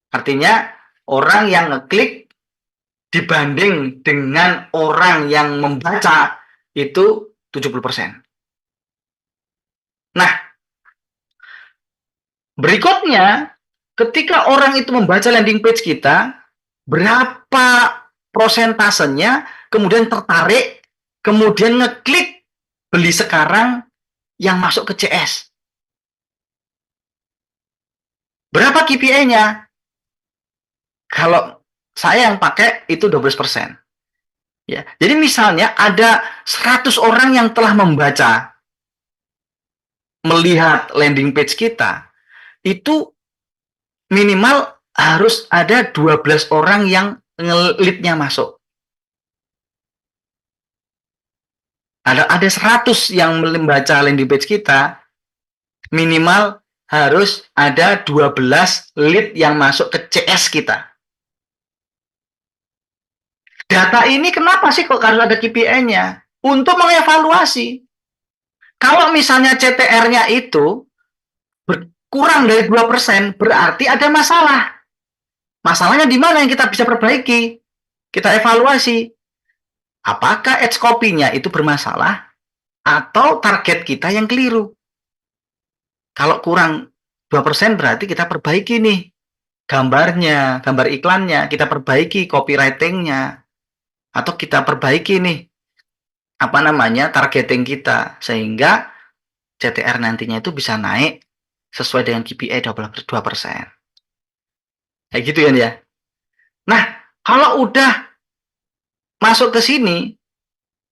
Speaker 3: Artinya orang yang ngeklik dibanding dengan orang yang membaca itu 70%. Nah, berikutnya, ketika orang itu membaca landing page kita, berapa prosentasenya kemudian tertarik, kemudian ngeklik beli sekarang yang masuk ke CS. Berapa KPI-nya? Kalau saya yang pakai itu 12%. Ya. Jadi misalnya ada 100 orang yang telah membaca, melihat landing page kita, itu minimal harus ada 12 orang yang ngelitnya masuk. Ada 100 yang membaca landing page kita, minimal harus ada 12 lead yang masuk ke CS kita. Data ini kenapa sih kok harus ada KPI-nya? Untuk mengevaluasi. Kalau misalnya CTR-nya itu kurang dari 2%, berarti ada masalah. Masalahnya di mana yang kita bisa perbaiki? Kita evaluasi. Apakah edge copy-nya itu bermasalah atau target kita yang keliru? Kalau kurang 2% berarti kita perbaiki nih gambarnya, gambar iklannya, kita perbaiki copywriting-nya, atau kita perbaiki nih apa namanya targeting kita sehingga CTR nantinya itu bisa naik sesuai dengan KPI 2%. Kayak gitu ya. Nah, kalau udah masuk ke sini,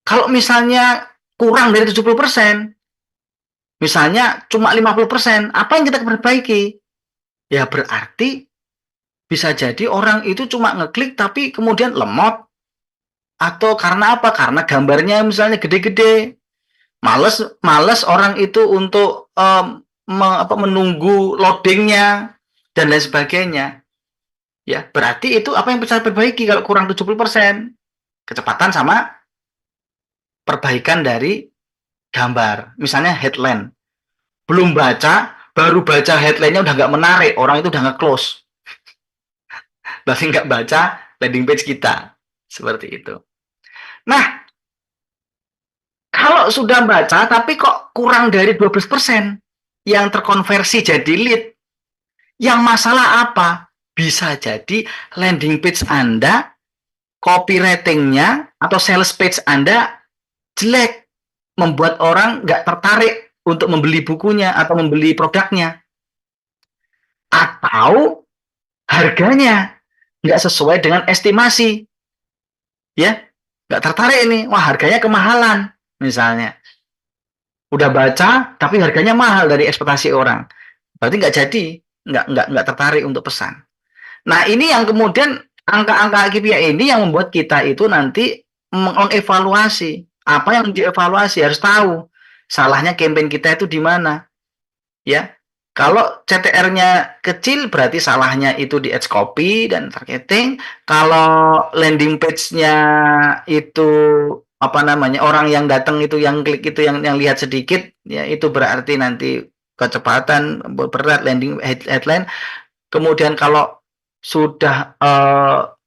Speaker 3: kalau misalnya kurang dari 70%, misalnya cuma 50%, apa yang kita perbaiki? Ya berarti bisa jadi orang itu cuma ngeklik tapi kemudian lemot. Atau karena apa? Karena gambarnya misalnya gede-gede. Males orang itu untuk menunggu loadingnya dan lain sebagainya. Ya, berarti itu apa yang bisa perbaiki kalau kurang 70%? Kecepatan sama perbaikan dari gambar. Misalnya headline. Belum baca, baru baca headline-nya udah nggak menarik, orang itu udah nge-close. Berarti nggak baca landing page kita. Seperti itu. Nah, kalau sudah baca tapi kok kurang dari 12% yang terkonversi jadi lead, yang masalah apa? Bisa jadi landing page Anda, copywriting-nya atau sales page Anda jelek, membuat orang nggak tertarik untuk membeli bukunya atau membeli produknya. Atau harganya nggak sesuai dengan estimasi. Ya, nggak tertarik ini. Wah, harganya kemahalan misalnya. Udah baca tapi harganya mahal dari ekspektasi orang. Berarti nggak jadi, nggak tertarik untuk pesan. Nah, ini yang kemudian angka-angka KPI ini yang membuat kita itu nanti mengevaluasi. Apa yang dievaluasi harus tahu salahnya campaign kita itu di mana. Ya. Kalau CTR-nya kecil berarti salahnya itu di edge copy dan targeting. Kalau landing page-nya itu apa namanya orang yang datang itu yang klik itu yang lihat sedikit ya itu berarti nanti kecepatan berat landing headline. Kemudian kalau sudah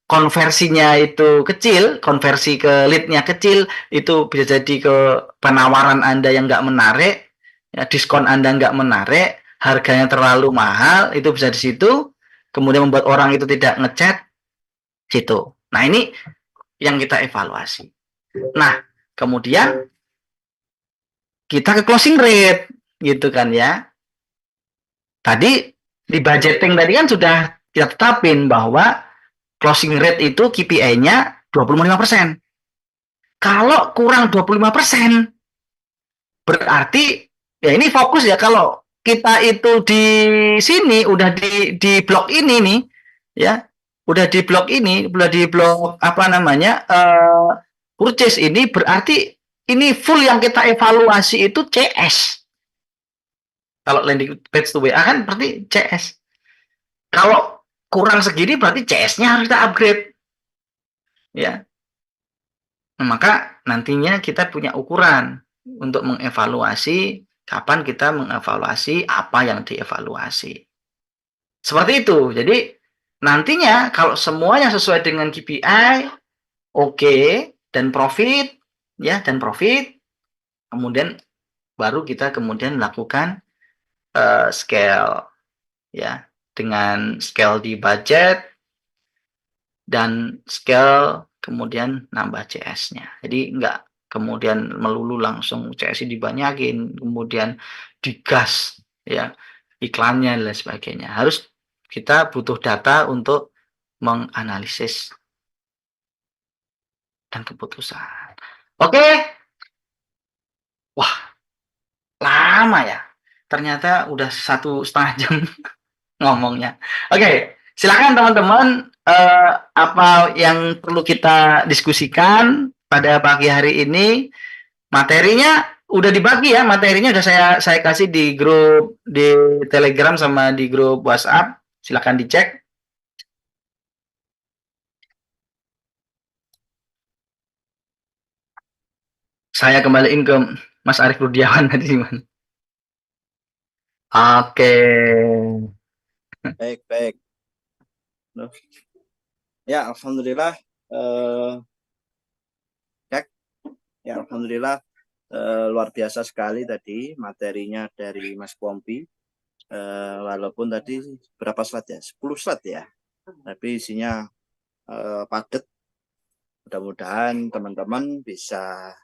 Speaker 3: konversinya itu kecil, konversi ke lead-nya kecil, itu bisa jadi ke penawaran Anda yang nggak menarik, ya, diskon Anda nggak menarik, harganya terlalu mahal, itu bisa di situ, kemudian membuat orang itu tidak ngechat, situ. Nah, ini yang kita evaluasi. Nah, kemudian kita ke closing rate, gitu kan ya. Tadi di budgeting tadi kan sudah kita tetapin bahwa closing rate itu KPI-nya 25%. Kalau kurang 25%, berarti ya ini fokus ya, kalau kita itu di sini udah di blok ini nih, ya. Udah di blok ini, udah di blok apa namanya? Purchase ini berarti ini full yang kita evaluasi itu CS. Kalau landing page to WA kan berarti CS. Kalau kurang segini berarti CS-nya harus kita upgrade. Ya. Nah, maka nantinya kita punya ukuran untuk mengevaluasi kapan kita mengevaluasi apa yang dievaluasi. Seperti itu. Jadi nantinya kalau semuanya sesuai dengan KPI, oke, dan profit, ya, dan profit, kemudian baru kita kemudian lakukan scale, ya, dengan scale di budget dan scale kemudian nambah CS-nya. Jadi enggak kemudian melulu langsung CS-nya dibanyakin, kemudian digas, ya, iklannya dan sebagainya. Harus kita butuh data untuk menganalisis dan keputusan. Oke. Wah, lama ya. Ternyata udah 1,5 jam ngomongnya. Oke, silakan teman-teman, apa yang perlu kita diskusikan pada pagi hari ini. Materinya udah dibagi ya, materinya udah saya kasih di grup di Telegram sama di grup WhatsApp. Silakan dicek. Saya kembaliin ke Mas Arief Rudiawan tadi, Mas. Oke.
Speaker 1: Baik. Loh. Ya, alhamdulillah. Ya, alhamdulillah, luar biasa sekali tadi materinya dari Mas Pompi. Walaupun tadi berapa slide ya? 10 slide ya. Tapi isinya padat. Mudah-mudahan teman-teman bisa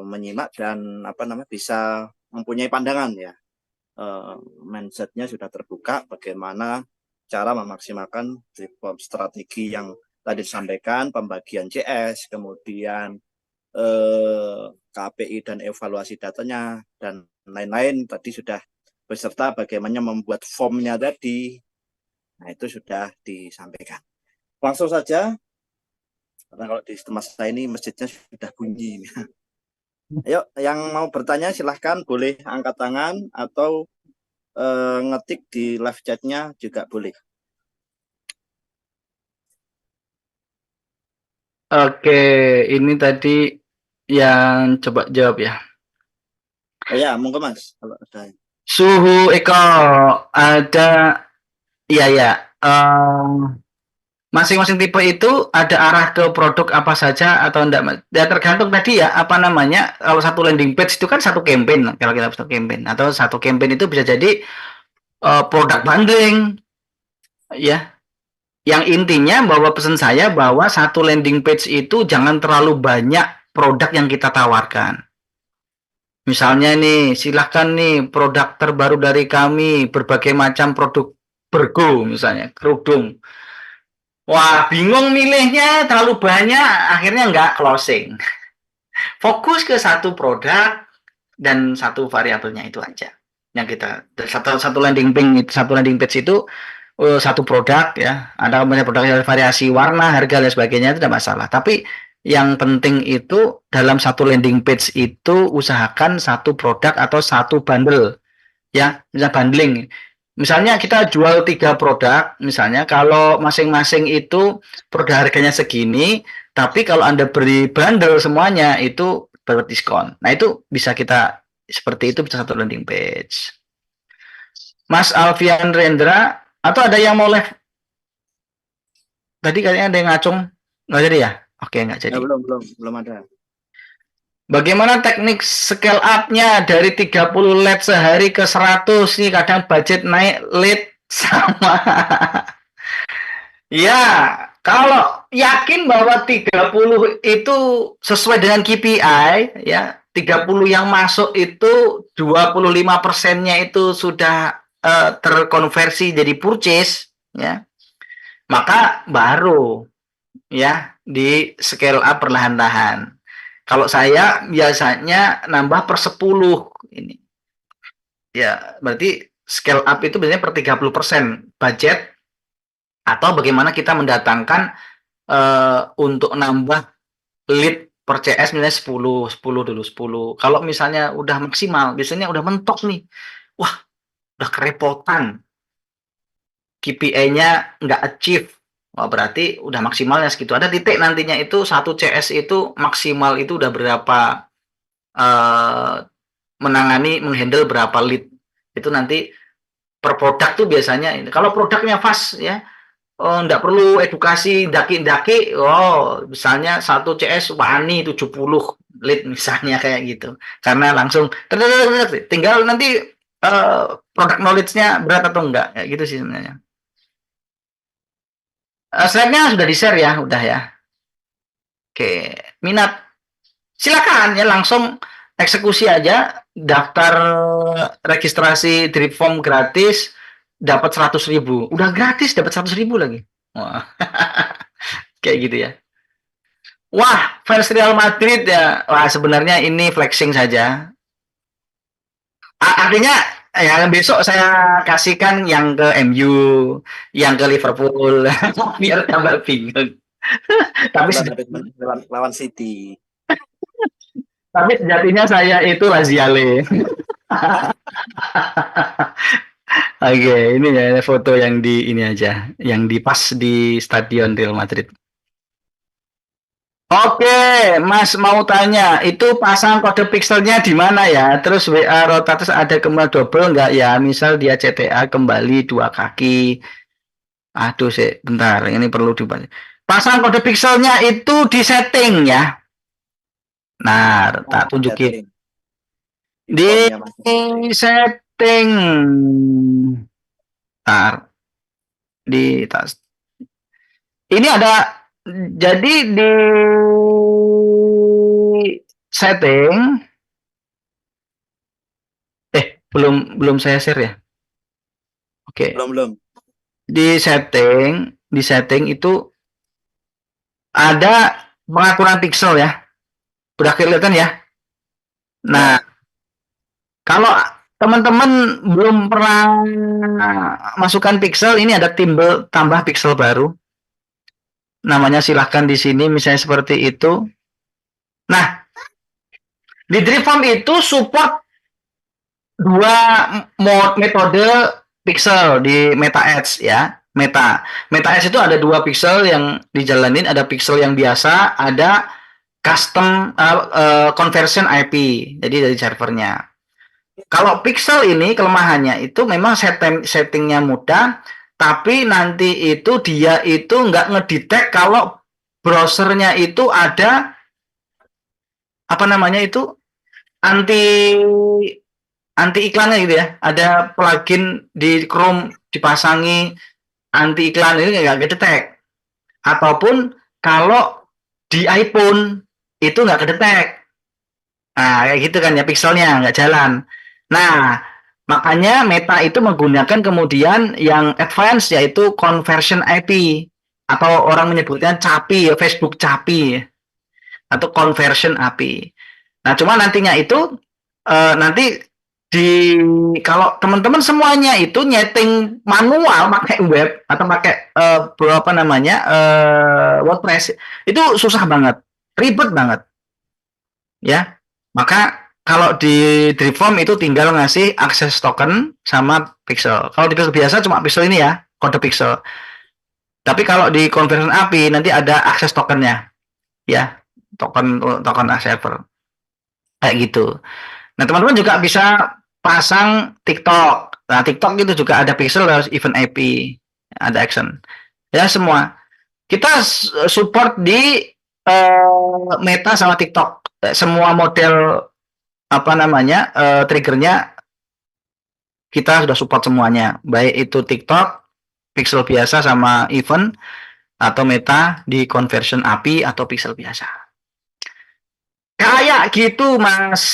Speaker 1: menyimak dan bisa mempunyai pandangan ya. Mindsetnya sudah terbuka bagaimana cara memaksimalkan reform strategi yang tadi disampaikan, pembagian CS, kemudian KPI dan evaluasi datanya dan lain-lain tadi sudah, beserta bagaimana membuat formnya tadi. Nah, itu sudah disampaikan. Langsung saja, karena kalau di tempat saya ini masjidnya sudah bunyi. Ayo, yang mau bertanya silahkan, boleh angkat tangan atau ngetik di live chatnya juga boleh.
Speaker 3: Oke, ini tadi yang coba jawab ya.
Speaker 1: Oh ya, monggo Mas, kalau ada.
Speaker 3: Suhu Eko ada, ya. Masing-masing tipe itu ada arah ke produk apa saja atau enggak, Mas? Ya tergantung tadi ya, apa namanya, kalau satu landing page itu kan satu campaign, kalau kita satu campaign, atau satu campaign itu bisa jadi produk bundling, ya. Yang intinya bahwa pesan saya bahwa satu landing page itu jangan terlalu banyak produk yang kita tawarkan. Misalnya nih, silahkan nih produk terbaru dari kami, berbagai macam produk bergo misalnya, kerudung. Wah, bingung milihnya, terlalu banyak, akhirnya nggak closing. Fokus ke satu produk dan satu variabelnya itu aja. Yang kita satu landing page itu satu produk ya. Ada banyak produk, variasi warna, harga dan sebagainya, itu tidak masalah. Tapi yang penting itu dalam satu landing page itu usahakan satu produk atau satu bundle, ya, bisa bundling. Misalnya kita jual 3 produk, misalnya kalau masing-masing itu produk harganya segini, tapi kalau Anda beri bundle semuanya itu berdiskon. Nah, itu bisa kita seperti itu, bisa satu landing page. Mas Alfian Rendra, atau ada yang mau live? Tadi kayaknya ada yang ngacung. Nggak jadi ya? Oke, nggak jadi.
Speaker 1: Belum ada.
Speaker 3: Bagaimana teknik scale up-nya dari 30 LED sehari ke 100 nih, kadang budget naik LED sama. Ya, kalau yakin bahwa 30 itu sesuai dengan KPI, ya, 30 yang masuk itu 25%-nya itu sudah terkonversi jadi purchase, ya, maka baru ya di scale up perlahan-lahan. Kalau saya biasanya nambah per 10 ini. Ya, berarti scale up itu biasanya per 30% budget, atau bagaimana kita mendatangkan untuk nambah lead per CS misalnya 10 dulu 10. Kalau misalnya udah maksimal, biasanya udah mentok nih. Wah, udah kerepotan. KPI-nya nggak achieve. Wah, berarti udah maksimalnya segitu. Ada titik nantinya itu satu CS itu maksimal itu udah berapa menghandle berapa lead. Itu nanti per produk tuh biasanya ini. Kalau produknya fast ya, nggak perlu edukasi daki-daki. Oh, misalnya satu CS wani 70 lead misalnya kayak gitu. Karena langsung tinggal nanti produk knowledge-nya berat atau enggak, kayak gitu sih sebenarnya. Slide-nya sudah di-share ya, udah ya. Oke, minat silakan ya langsung eksekusi aja, daftar registrasi drip form gratis, dapat 100.000. Udah gratis dapat 100.000 lagi. Wah. Kayak gitu ya. Wah, fans Real Madrid ya. Wah, sebenarnya ini flexing saja. Artinya ya besok saya kasihkan yang ke MU, yang ke Liverpool, biar tambah bingung. Tapi
Speaker 1: lawan City.
Speaker 3: Tapi sejatinya saya itu Laziale. Oke, ini ya foto yang di ini aja, yang di pas di Stadion Real Madrid. Oke, Mas mau tanya, itu pasang kode pixelnya di mana ya? Terus WA rotatus ada kembali double nggak ya? Misal dia CTA kembali 2 kaki. Aduh sih, bentar, ini perlu dibaca. Pasang kode pixelnya itu di setting ya. Nah, tak tunjukin. Di setting. Ntar. Di tas. Ini ada, jadi di setting. Belum saya share ya. Oke.
Speaker 1: Belum.
Speaker 3: Di setting itu ada pengaturan pixel ya. Udah kelihatan ya. Nah, kalau teman-teman belum pernah masukkan pixel, ini ada timbal tambah pixel baru. Namanya silahkan di sini, misalnya seperti itu. Nah, di Dripform itu support 2 metode pixel di Meta Edge ya. Meta Edge itu ada 2 pixel yang dijalanin, ada pixel yang biasa, ada custom conversion IP, jadi dari servernya. Kalau pixel ini kelemahannya itu memang settingnya mudah, tapi nanti itu dia itu nggak ngedetect kalau browsernya itu ada apa namanya itu anti iklannya gitu ya. Ada plugin di Chrome dipasangi anti iklan, ini nggak ngedetect. Ataupun kalau di iPhone itu nggak kedetek. Nah, kayak gitu kan ya, pixelnya nggak jalan. Nah, makanya Meta itu menggunakan kemudian yang advance, yaitu conversion IP, atau orang menyebutnya CAPI ya, Facebook CAPI atau conversion API. Nah, cuma nantinya itu nanti di kalau teman-teman semuanya itu nyeting manual pakai web atau pakai apa namanya WordPress, itu susah banget, ribet banget ya. Maka kalau di Dripform itu tinggal ngasih akses token sama pixel. Kalau di pixel biasa cuma pixel ini ya, kode pixel. Tapi kalau di conversion API nanti ada akses tokennya ya, token server kayak gitu. Nah, teman-teman juga bisa pasang TikTok. Nah, TikTok itu juga ada pixel, harus event IP, ada action. Ya, semua. kita support di Meta sama TikTok. Semua model apa namanya triggernya kita sudah support semuanya, baik itu TikTok, pixel biasa sama event, atau Meta di conversion API atau pixel biasa. Kayak gitu Mas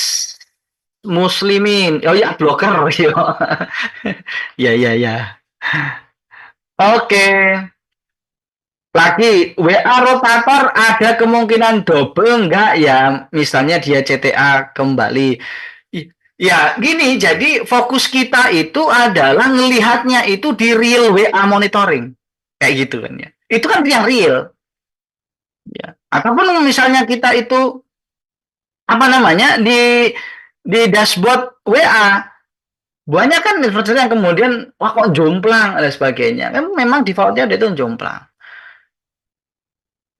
Speaker 3: Muslimin. Oh ya, blogger. Ya ya ya. Oke. Lagi WA rotator ada kemungkinan double enggak ya? Misalnya dia CTA kembali. Ya, gini, jadi fokus kita itu adalah ngelihatnya itu di real WA monitoring. Kayak gitu kan ya. Itu kan yang real. Ya. Ataupun misalnya kita itu apa namanya di dashboard WA banyak kan influencer yang kemudian wah kok jomplang dan sebagainya. Memang defaultnya itu jomplang.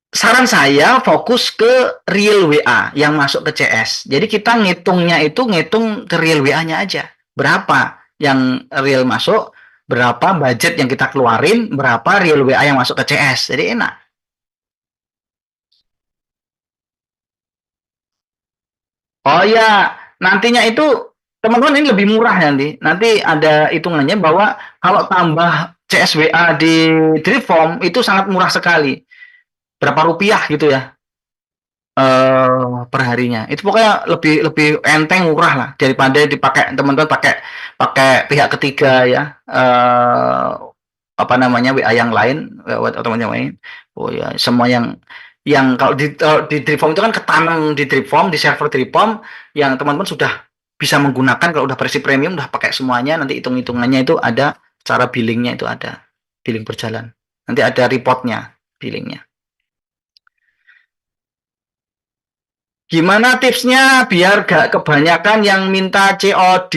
Speaker 3: Saran saya fokus ke real WA yang masuk ke CS. Jadi kita ngitungnya itu ngitung ke real WA-nya aja. Berapa yang real masuk, berapa budget yang kita keluarin, berapa real WA yang masuk ke CS. Jadi enak. Oh ya, nantinya itu teman-teman ini lebih murah nanti. Nanti ada hitungannya bahwa kalau tambah CSWA di Dripform itu sangat murah sekali. Berapa rupiah gitu ya per harinya. Itu pokoknya lebih lebih enteng murah lah daripada dipakai teman-teman pakai pakai pihak ketiga ya. Apa namanya WA yang lain lewat teman yang lain. Oh ya, semua yang kalau di Dripform itu kan ketanam di Dripform, di server Dripform yang teman-teman sudah bisa menggunakan kalau udah versi premium udah pakai semuanya, nanti hitung-hitungannya itu ada, cara billingnya itu ada, billing berjalan. Nanti ada reportnya, billingnya. Gimana tipsnya biar gak kebanyakan yang minta COD?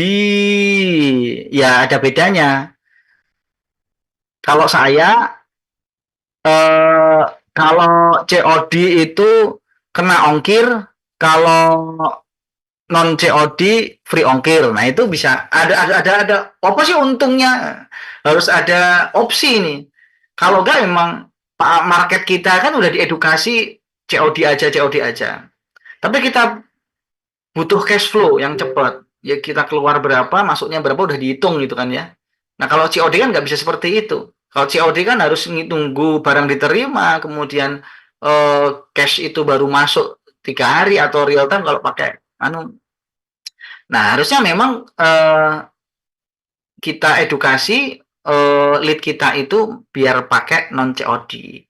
Speaker 3: Ya ada bedanya. Kalau saya kalau COD itu kena ongkir, kalau non COD free ongkir. Nah, itu bisa ada apa sih untungnya? Harus ada opsi nih. Kalau enggak memang market kita kan udah diedukasi COD aja, COD aja. Tapi kita butuh cash flow yang cepat. Ya kita keluar berapa, masuknya berapa udah dihitung gitu kan ya. Nah, kalau COD kan nggak bisa seperti itu. Kalau COD kan harus nunggu barang diterima, kemudian cash itu baru masuk 3 hari atau real time kalau pakai anu. Nah, harusnya memang kita edukasi lead kita itu biar pakai non COD.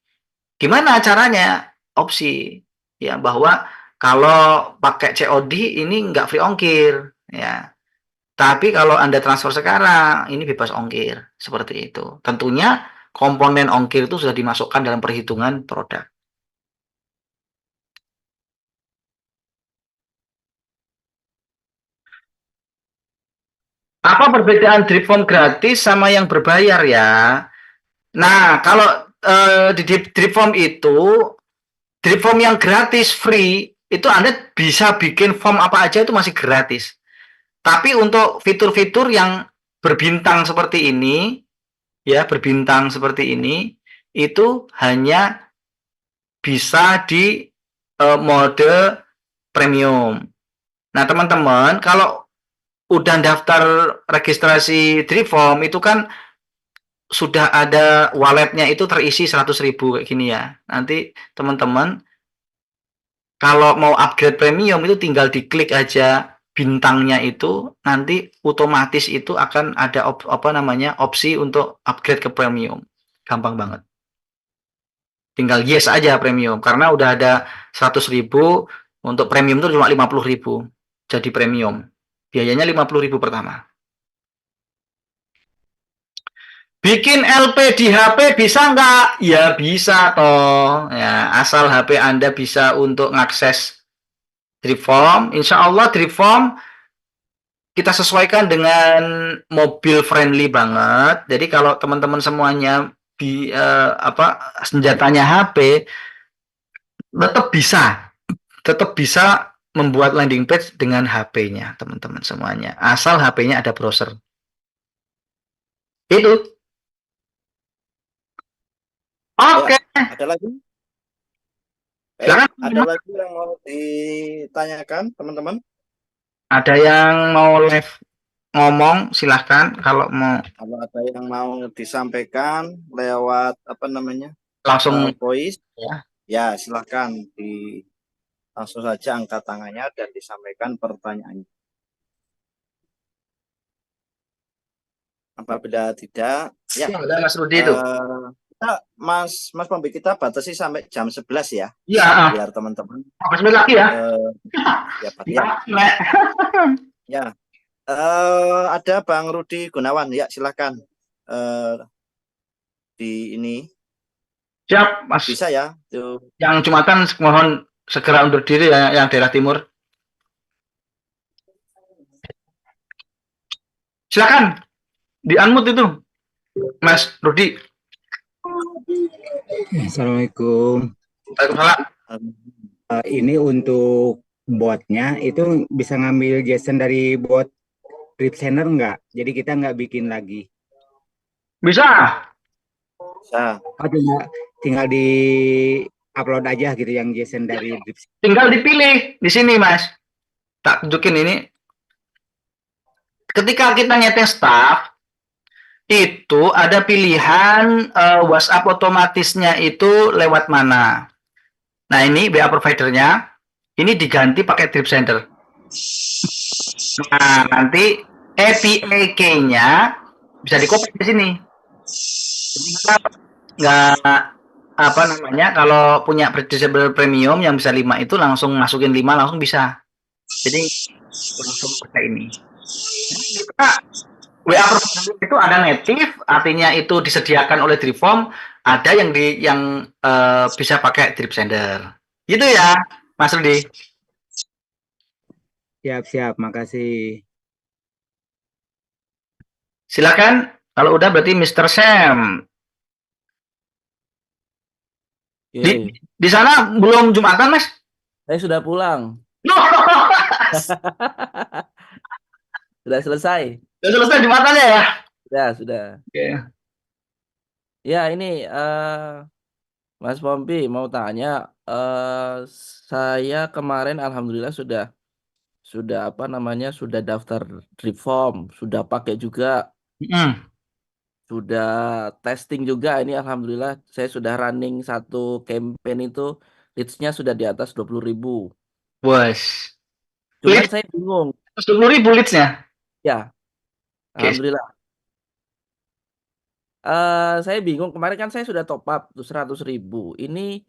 Speaker 3: Gimana caranya? Opsi ya bahwa kalau pakai COD ini nggak free ongkir ya. Tapi kalau Anda transfer sekarang ini bebas ongkir seperti itu. Tentunya komponen ongkir itu sudah dimasukkan dalam perhitungan produk. Apa perbedaan Dripform gratis sama yang berbayar ya? Nah, kalau di Dripform itu, Dripform yang gratis free itu Anda bisa bikin form apa aja itu masih gratis. Tapi untuk fitur-fitur yang berbintang seperti ini, ya berbintang seperti ini, itu hanya bisa di mode premium. Nah, teman-teman, kalau udah daftar registrasi Dripform itu kan sudah ada walletnya itu terisi 100.000 kayak gini ya. Nanti teman-teman kalau mau upgrade premium itu tinggal diklik aja bintangnya itu, nanti otomatis itu akan ada apa namanya opsi untuk upgrade ke premium. Gampang banget. Tinggal yes aja premium karena udah ada 100.000, untuk premium itu cuma 50.000 jadi premium. Biayanya 50.000 pertama. Bikin LP di HP bisa nggak? Ya bisa toh. Ya, asal HP Anda bisa untuk ngakses Dripform. Insya Allah Dripform kita sesuaikan dengan mobil friendly banget. Jadi kalau teman-teman semuanya senjatanya HP, tetap bisa membuat landing page dengan HP-nya teman-teman semuanya. Asal HP-nya ada browser. Itu. Oke.
Speaker 1: Ada lagi?
Speaker 3: Silakan.
Speaker 1: Ada lagi yang mau ditanyakan, teman-teman?
Speaker 3: Ada yang mau live ngomong, silahkan. Kalau mau
Speaker 1: Kalau ada yang mau disampaikan lewat apa namanya
Speaker 3: langsung
Speaker 1: voice,
Speaker 3: ya.
Speaker 1: ya silahkan langsung saja angkat tangannya dan disampaikan pertanyaannya. Apabila tidak, ya
Speaker 3: Ya, ada Mas Rudi itu.
Speaker 1: Mas Pombi, kita batasi sampai jam 11 ya,
Speaker 3: Iya,
Speaker 1: biar teman-teman
Speaker 3: bismillah lagi ya.
Speaker 1: ya
Speaker 3: Iya,
Speaker 1: ya.
Speaker 3: Nek.
Speaker 1: Ya, ada Bang Rudi Gunawan, ya silakan di ini
Speaker 3: Siap, Mas.
Speaker 1: bisa ya. Tuh.
Speaker 3: Yang Jumatan mohon segera undur diri ya, yang daerah timur. Silakan, di-unmute itu, Mas Rudi.
Speaker 4: Assalamualaikum.
Speaker 3: Waalaikumsalam.
Speaker 4: Ini untuk botnya itu bisa ngambil JSON dari bot Drip Center nggak? Jadi kita nggak bikin lagi.
Speaker 3: Bisa.
Speaker 1: Bisa.
Speaker 4: Tinggal di upload aja gitu yang JSON dari Drip Center.
Speaker 3: Tinggal dipilih di sini, Mas. Tak tunjukin ini. Ketika kita nyeting staff, itu ada pilihan WhatsApp otomatisnya itu lewat mana. Nah, ini WA providernya, ini diganti pakai Drip Center. Nah, nanti API key-nya bisa di-copy di sini. Nggak apa namanya, kalau punya disable premium yang bisa 5 itu langsung masukin 5 langsung bisa. Jadi langsung pakai ini. Nah, WA provider itu ada native, artinya itu disediakan oleh Dripform, ada yang bisa pakai Drip Sender. Gitu ya, Mas Rudi.
Speaker 4: Siap, makasih.
Speaker 3: Silakan. Kalau udah berarti Mr. Sam. Di sana belum Jumatan, Mas?
Speaker 5: Saya sudah pulang.
Speaker 3: No.
Speaker 5: Sudah selesai.
Speaker 3: Sudah selesai Jumatannya ya?
Speaker 5: Ya, sudah.
Speaker 3: Okay.
Speaker 5: Ya, ini Mas Pompi mau tanya, saya kemarin alhamdulillah sudah apa namanya, sudah daftar Dripform, sudah pakai juga. Sudah testing juga, ini alhamdulillah saya sudah running satu campaign itu leads-nya sudah di atas 20.000.
Speaker 3: Bos.
Speaker 5: Cuman saya bingung.
Speaker 3: 20.000 leads-nya?
Speaker 5: Ya, alhamdulillah. Saya bingung, kemarin kan saya sudah top up tuh 100.000. Ini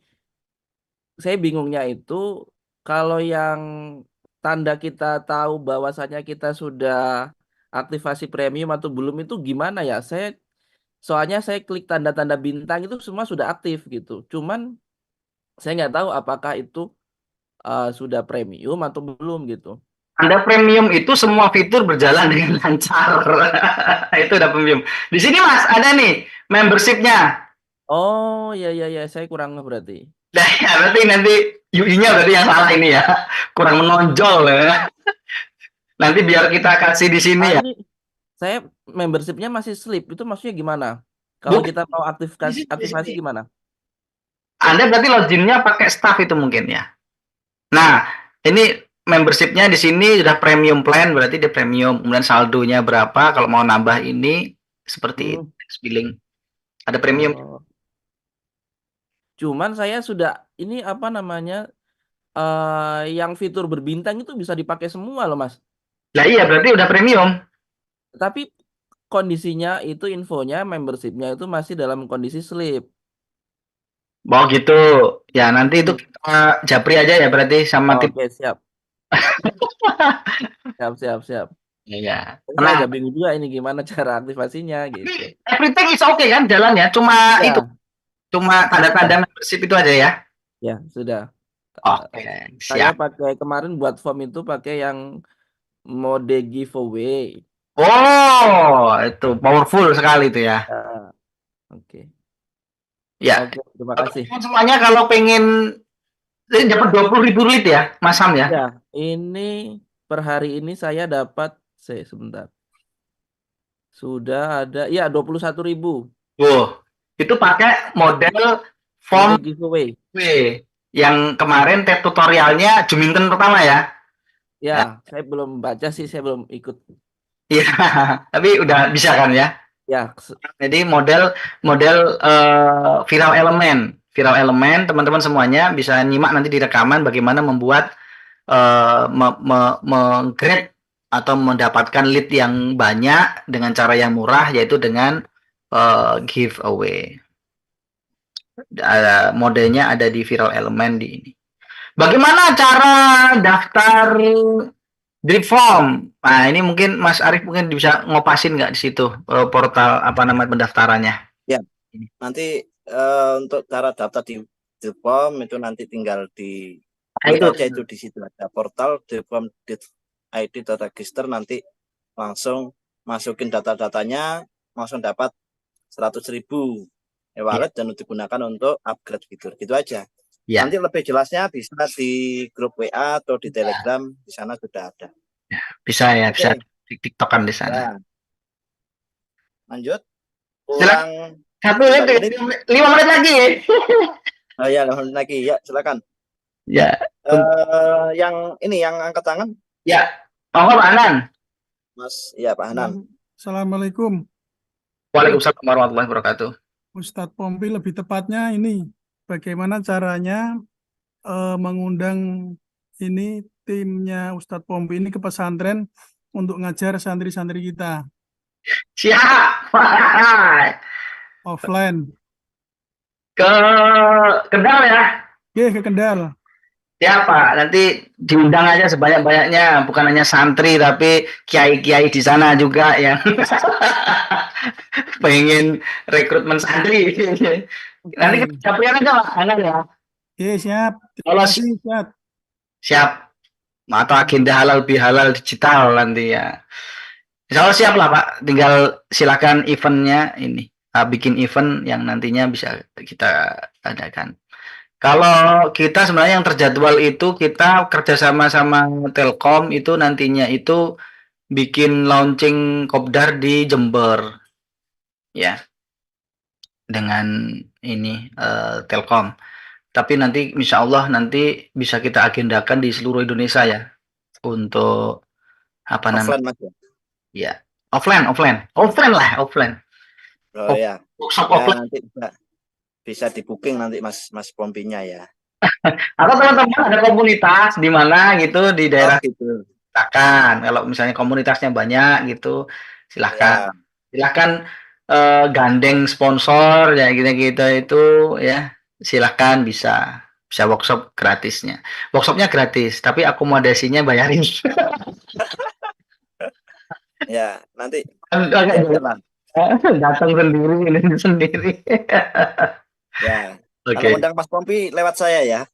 Speaker 5: saya bingungnya itu kalau yang tanda kita tahu bahwasanya kita sudah aktivasi premium atau belum itu gimana ya? Soalnya saya klik tanda-tanda bintang itu semua sudah aktif gitu. Cuman saya nggak tahu apakah itu sudah premium atau belum gitu.
Speaker 3: Anda premium itu semua fitur berjalan dengan lancar. Itu udah premium. Di sini Mas ada nih membership-nya.
Speaker 5: Oh ya saya kurang berarti.
Speaker 3: Nah ya, berarti nanti UI-nya berarti yang salah ini ya. Kurang menonjol ya. Nanti biar kita kasih di sini ya.
Speaker 5: Saya membership-nya masih slip, itu maksudnya gimana? Kalau kita mau aktivasi gimana?
Speaker 3: Anda berarti login-nya pakai staff itu mungkin ya. Nah, ini membership-nya di sini sudah premium plan, berarti dia premium. Kemudian saldonya berapa? Kalau mau nambah ini seperti itu, billing. Ada premium.
Speaker 5: Cuman saya sudah ini apa namanya? Yang fitur berbintang itu bisa dipakai semua loh, Mas.
Speaker 3: Lah iya, berarti udah premium.
Speaker 5: Tapi kondisinya itu infonya membership-nya itu masih dalam kondisi slip.
Speaker 3: Oh gitu. Ya nanti itu kita japri aja ya berarti sama tim.
Speaker 5: Oke, siap. Siap.
Speaker 3: Iya.
Speaker 5: Saya agak bingung juga ini gimana cara aktivasinya gitu.
Speaker 3: Everything is okay kan jalannya, cuma
Speaker 5: ya.
Speaker 3: itu. Cuma tanda-tanda membership itu aja ya.
Speaker 5: Ya, sudah.
Speaker 3: Oke,
Speaker 5: Saya
Speaker 3: siap.
Speaker 5: pakai kemarin buat form itu pakai yang mode giveaway.
Speaker 3: Oh, itu powerful sekali itu ya.
Speaker 5: Oke.
Speaker 3: Ya.
Speaker 5: Oke, terima kasih.
Speaker 3: Semuanya kalau pengen dapat 20.000 lead ya, Mas Sam ya?
Speaker 5: Ya, ini per hari ini saya dapat sebentar. Sudah ada ya 21.000.
Speaker 3: Itu pakai model form
Speaker 5: Nanti giveaway.
Speaker 3: yang kemarin tutorialnya Juminten pertama ya.
Speaker 5: Ya, saya belum baca sih, saya belum ikut.
Speaker 3: Iya, tapi udah bisa kan ya.
Speaker 5: Ya,
Speaker 3: Jadi model viral elemen teman-teman semuanya bisa nyimak nanti di rekaman bagaimana membuat menggrade atau mendapatkan lead yang banyak dengan cara yang murah, yaitu dengan giveaway. Modelnya ada di viral element di ini. Bagaimana cara daftar drip form? Nah, ini mungkin Mas Arief mungkin bisa ngopasin nggak di situ portal apa namanya pendaftarannya?
Speaker 1: Ya, nanti untuk cara daftar di drip form itu nanti tinggal di klik aja itu di situ ada portal dripform.id.register, nanti langsung masukin data-datanya, langsung dapat 100.000 e-wallet dan digunakan untuk upgrade fitur gitu aja.
Speaker 3: Ya.
Speaker 1: Nanti lebih jelasnya bisa di grup WA atau di Telegram, di sana sudah ada.
Speaker 3: Bisa ya, bisa TikTokan di sana.
Speaker 1: Ya. Lanjut.
Speaker 3: Ulang 5 menit lagi.
Speaker 1: Oh ya, 5 menit lagi. Ya, silakan.
Speaker 3: Ya.
Speaker 1: Yang ini yang angkat tangan.
Speaker 3: Ya. Pak Hanan.
Speaker 1: Mas, ya Pak Hanan.
Speaker 6: Assalamualaikum.
Speaker 3: Waalaikumsalam warahmatullahi wabarakatuh.
Speaker 6: Ustadz Pompi, lebih tepatnya ini, bagaimana caranya mengundang ini timnya Ustadz Pompi ini ke pesantren untuk ngajar santri-santri kita
Speaker 3: Siap.
Speaker 6: offline.
Speaker 3: Ke Kendal ya.
Speaker 6: Oke, ke Kendal.
Speaker 3: Ya Pak, nanti diundang aja sebanyak-banyaknya, bukan hanya santri tapi kiai-kiai di sana juga yang pengen rekrutmen santri. Nanti kita campurkan aja Pak, Hanan ya.
Speaker 6: Oke, siap.
Speaker 3: Kalau
Speaker 6: siap.
Speaker 3: Atau agenda halal bihalal digital nanti ya. Insya siap lah Pak, tinggal silakan eventnya ini, bikin event yang nantinya bisa kita adakan. Kalau kita sebenarnya yang terjadwal itu kita kerjasama sama Telkom itu nantinya itu bikin launching kopdar di Jember, ya, dengan ini Telkom. Tapi nanti insya Allah nanti bisa kita agendakan di seluruh Indonesia ya untuk apa namanya? Ya, offline lah.
Speaker 1: Oh ya.
Speaker 3: Offline.
Speaker 1: Nanti bisa di booking nanti Mas Pompinya ya.
Speaker 3: Atau teman-teman ada komunitas di mana gitu di daerah
Speaker 1: gitu.
Speaker 3: Silakan. Kalau misalnya komunitasnya banyak gitu, silakan. Silakan gandeng sponsor ya gitu itu ya. Silakan bisa workshop gratisnya. Workshopnya gratis, tapi akomodasinya bayarin.
Speaker 1: Ya, nanti
Speaker 3: datang sendiri.
Speaker 1: Ya. Kalau undang Mas Pompi lewat saya ya.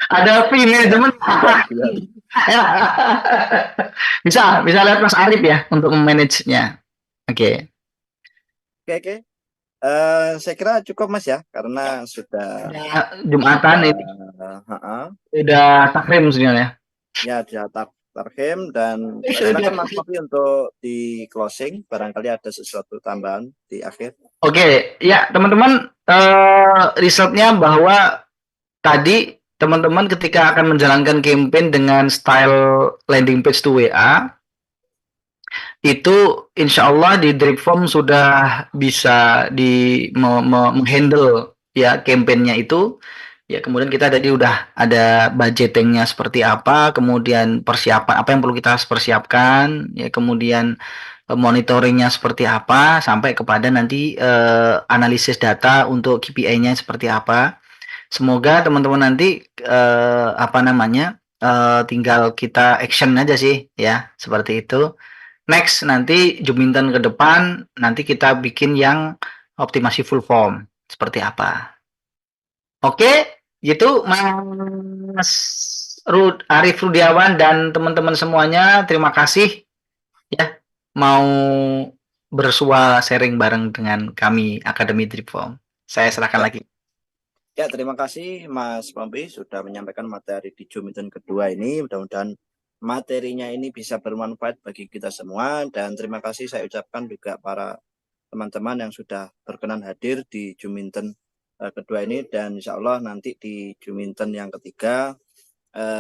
Speaker 3: Ada fee manajemen. bisa lihat Mas Arief ya untuk memanagenya. Oke.
Speaker 1: Saya kira cukup Mas ya, karena sudah
Speaker 3: Jumatan ini. Udah takrim sebenarnya. Ya,
Speaker 1: sudah takrim dan silakan Mas Pompi untuk di closing, barangkali ada sesuatu tambahan di akhir. Oke, ya teman-teman, risetnya bahwa tadi teman-teman ketika akan menjalankan campaign dengan style landing page to WA, itu insya Allah di drip form sudah bisa menghandle ya campaignnya itu. Ya kemudian kita tadi udah ada budgetingnya seperti apa, kemudian persiapan apa yang perlu kita persiapkan, ya kemudian monitoringnya seperti apa, sampai kepada nanti analisis data untuk KPI-nya seperti apa. Semoga teman-teman nanti tinggal kita action aja sih ya, seperti itu. Next nanti Juminten ke depan nanti kita bikin yang optimasi full form seperti apa. Oke, gitu Mas Arief Rudiawan dan teman-teman semuanya, terima kasih ya mau bersua sharing bareng dengan kami Akademi Drip Form. Saya serahkan lagi. Ya, terima kasih Mas Pompi sudah menyampaikan materi di Juminten kedua ini. Mudah-mudahan materinya ini bisa bermanfaat bagi kita semua, dan terima kasih saya ucapkan juga para teman-teman yang sudah berkenan hadir di Juminten kedua ini, dan insya Allah nanti di Juminten yang ketiga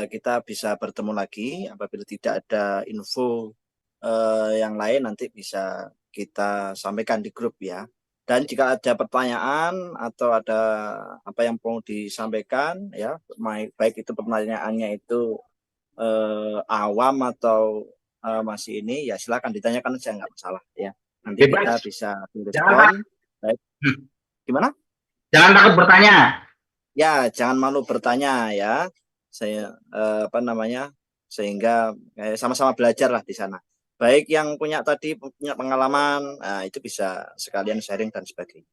Speaker 1: kita bisa bertemu lagi. Apabila tidak ada info yang lain nanti bisa kita sampaikan di grup ya. Dan jika ada pertanyaan atau ada apa yang mau disampaikan ya, baik itu pertanyaannya itu awam atau masih ini, ya silakan ditanyakan aja, nggak masalah ya. Nanti kita
Speaker 3: Bebas.
Speaker 1: bisa
Speaker 3: Jangan
Speaker 1: respon. Baik. Gimana?
Speaker 3: Jangan takut bertanya.
Speaker 1: Ya, jangan malu bertanya ya. Saya apa namanya? Sehingga sama-sama belajar lah di sana. Baik yang punya punya pengalaman, nah, itu bisa sekalian sharing dan sebagainya.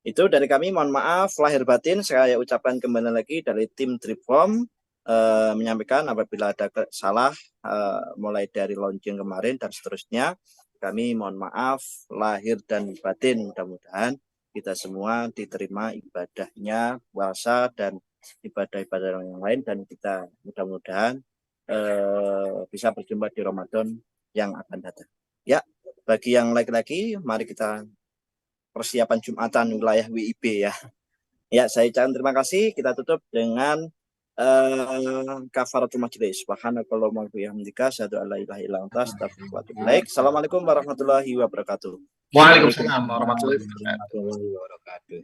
Speaker 1: Itu dari kami, mohon maaf lahir batin saya ucapkan kembali lagi dari tim Tripform menyampaikan apabila ada salah mulai dari launching kemarin dan seterusnya. Kami mohon maaf lahir dan batin, mudah-mudahan kita semua diterima ibadahnya, puasa dan ibadah-ibadah yang lain, dan kita mudah-mudahan bisa berjumpa di Ramadan yang akan datang. Ya, bagi yang laki-laki, mari kita persiapan Jumatan wilayah WIB ya. Ya, saya ucapkan terima kasih. Kita tutup dengan kafaratul majelis. Subhanakallahumma wa bihamdika asyhadu an la ilaha illa anta astaghfiruka wa atubu ilaik. Assalamualaikum warahmatullahi wabarakatuh.
Speaker 3: Waalaikumsalam warahmatullahi wabarakatuh.
Speaker 4: Warahmatullahi wabarakatuh.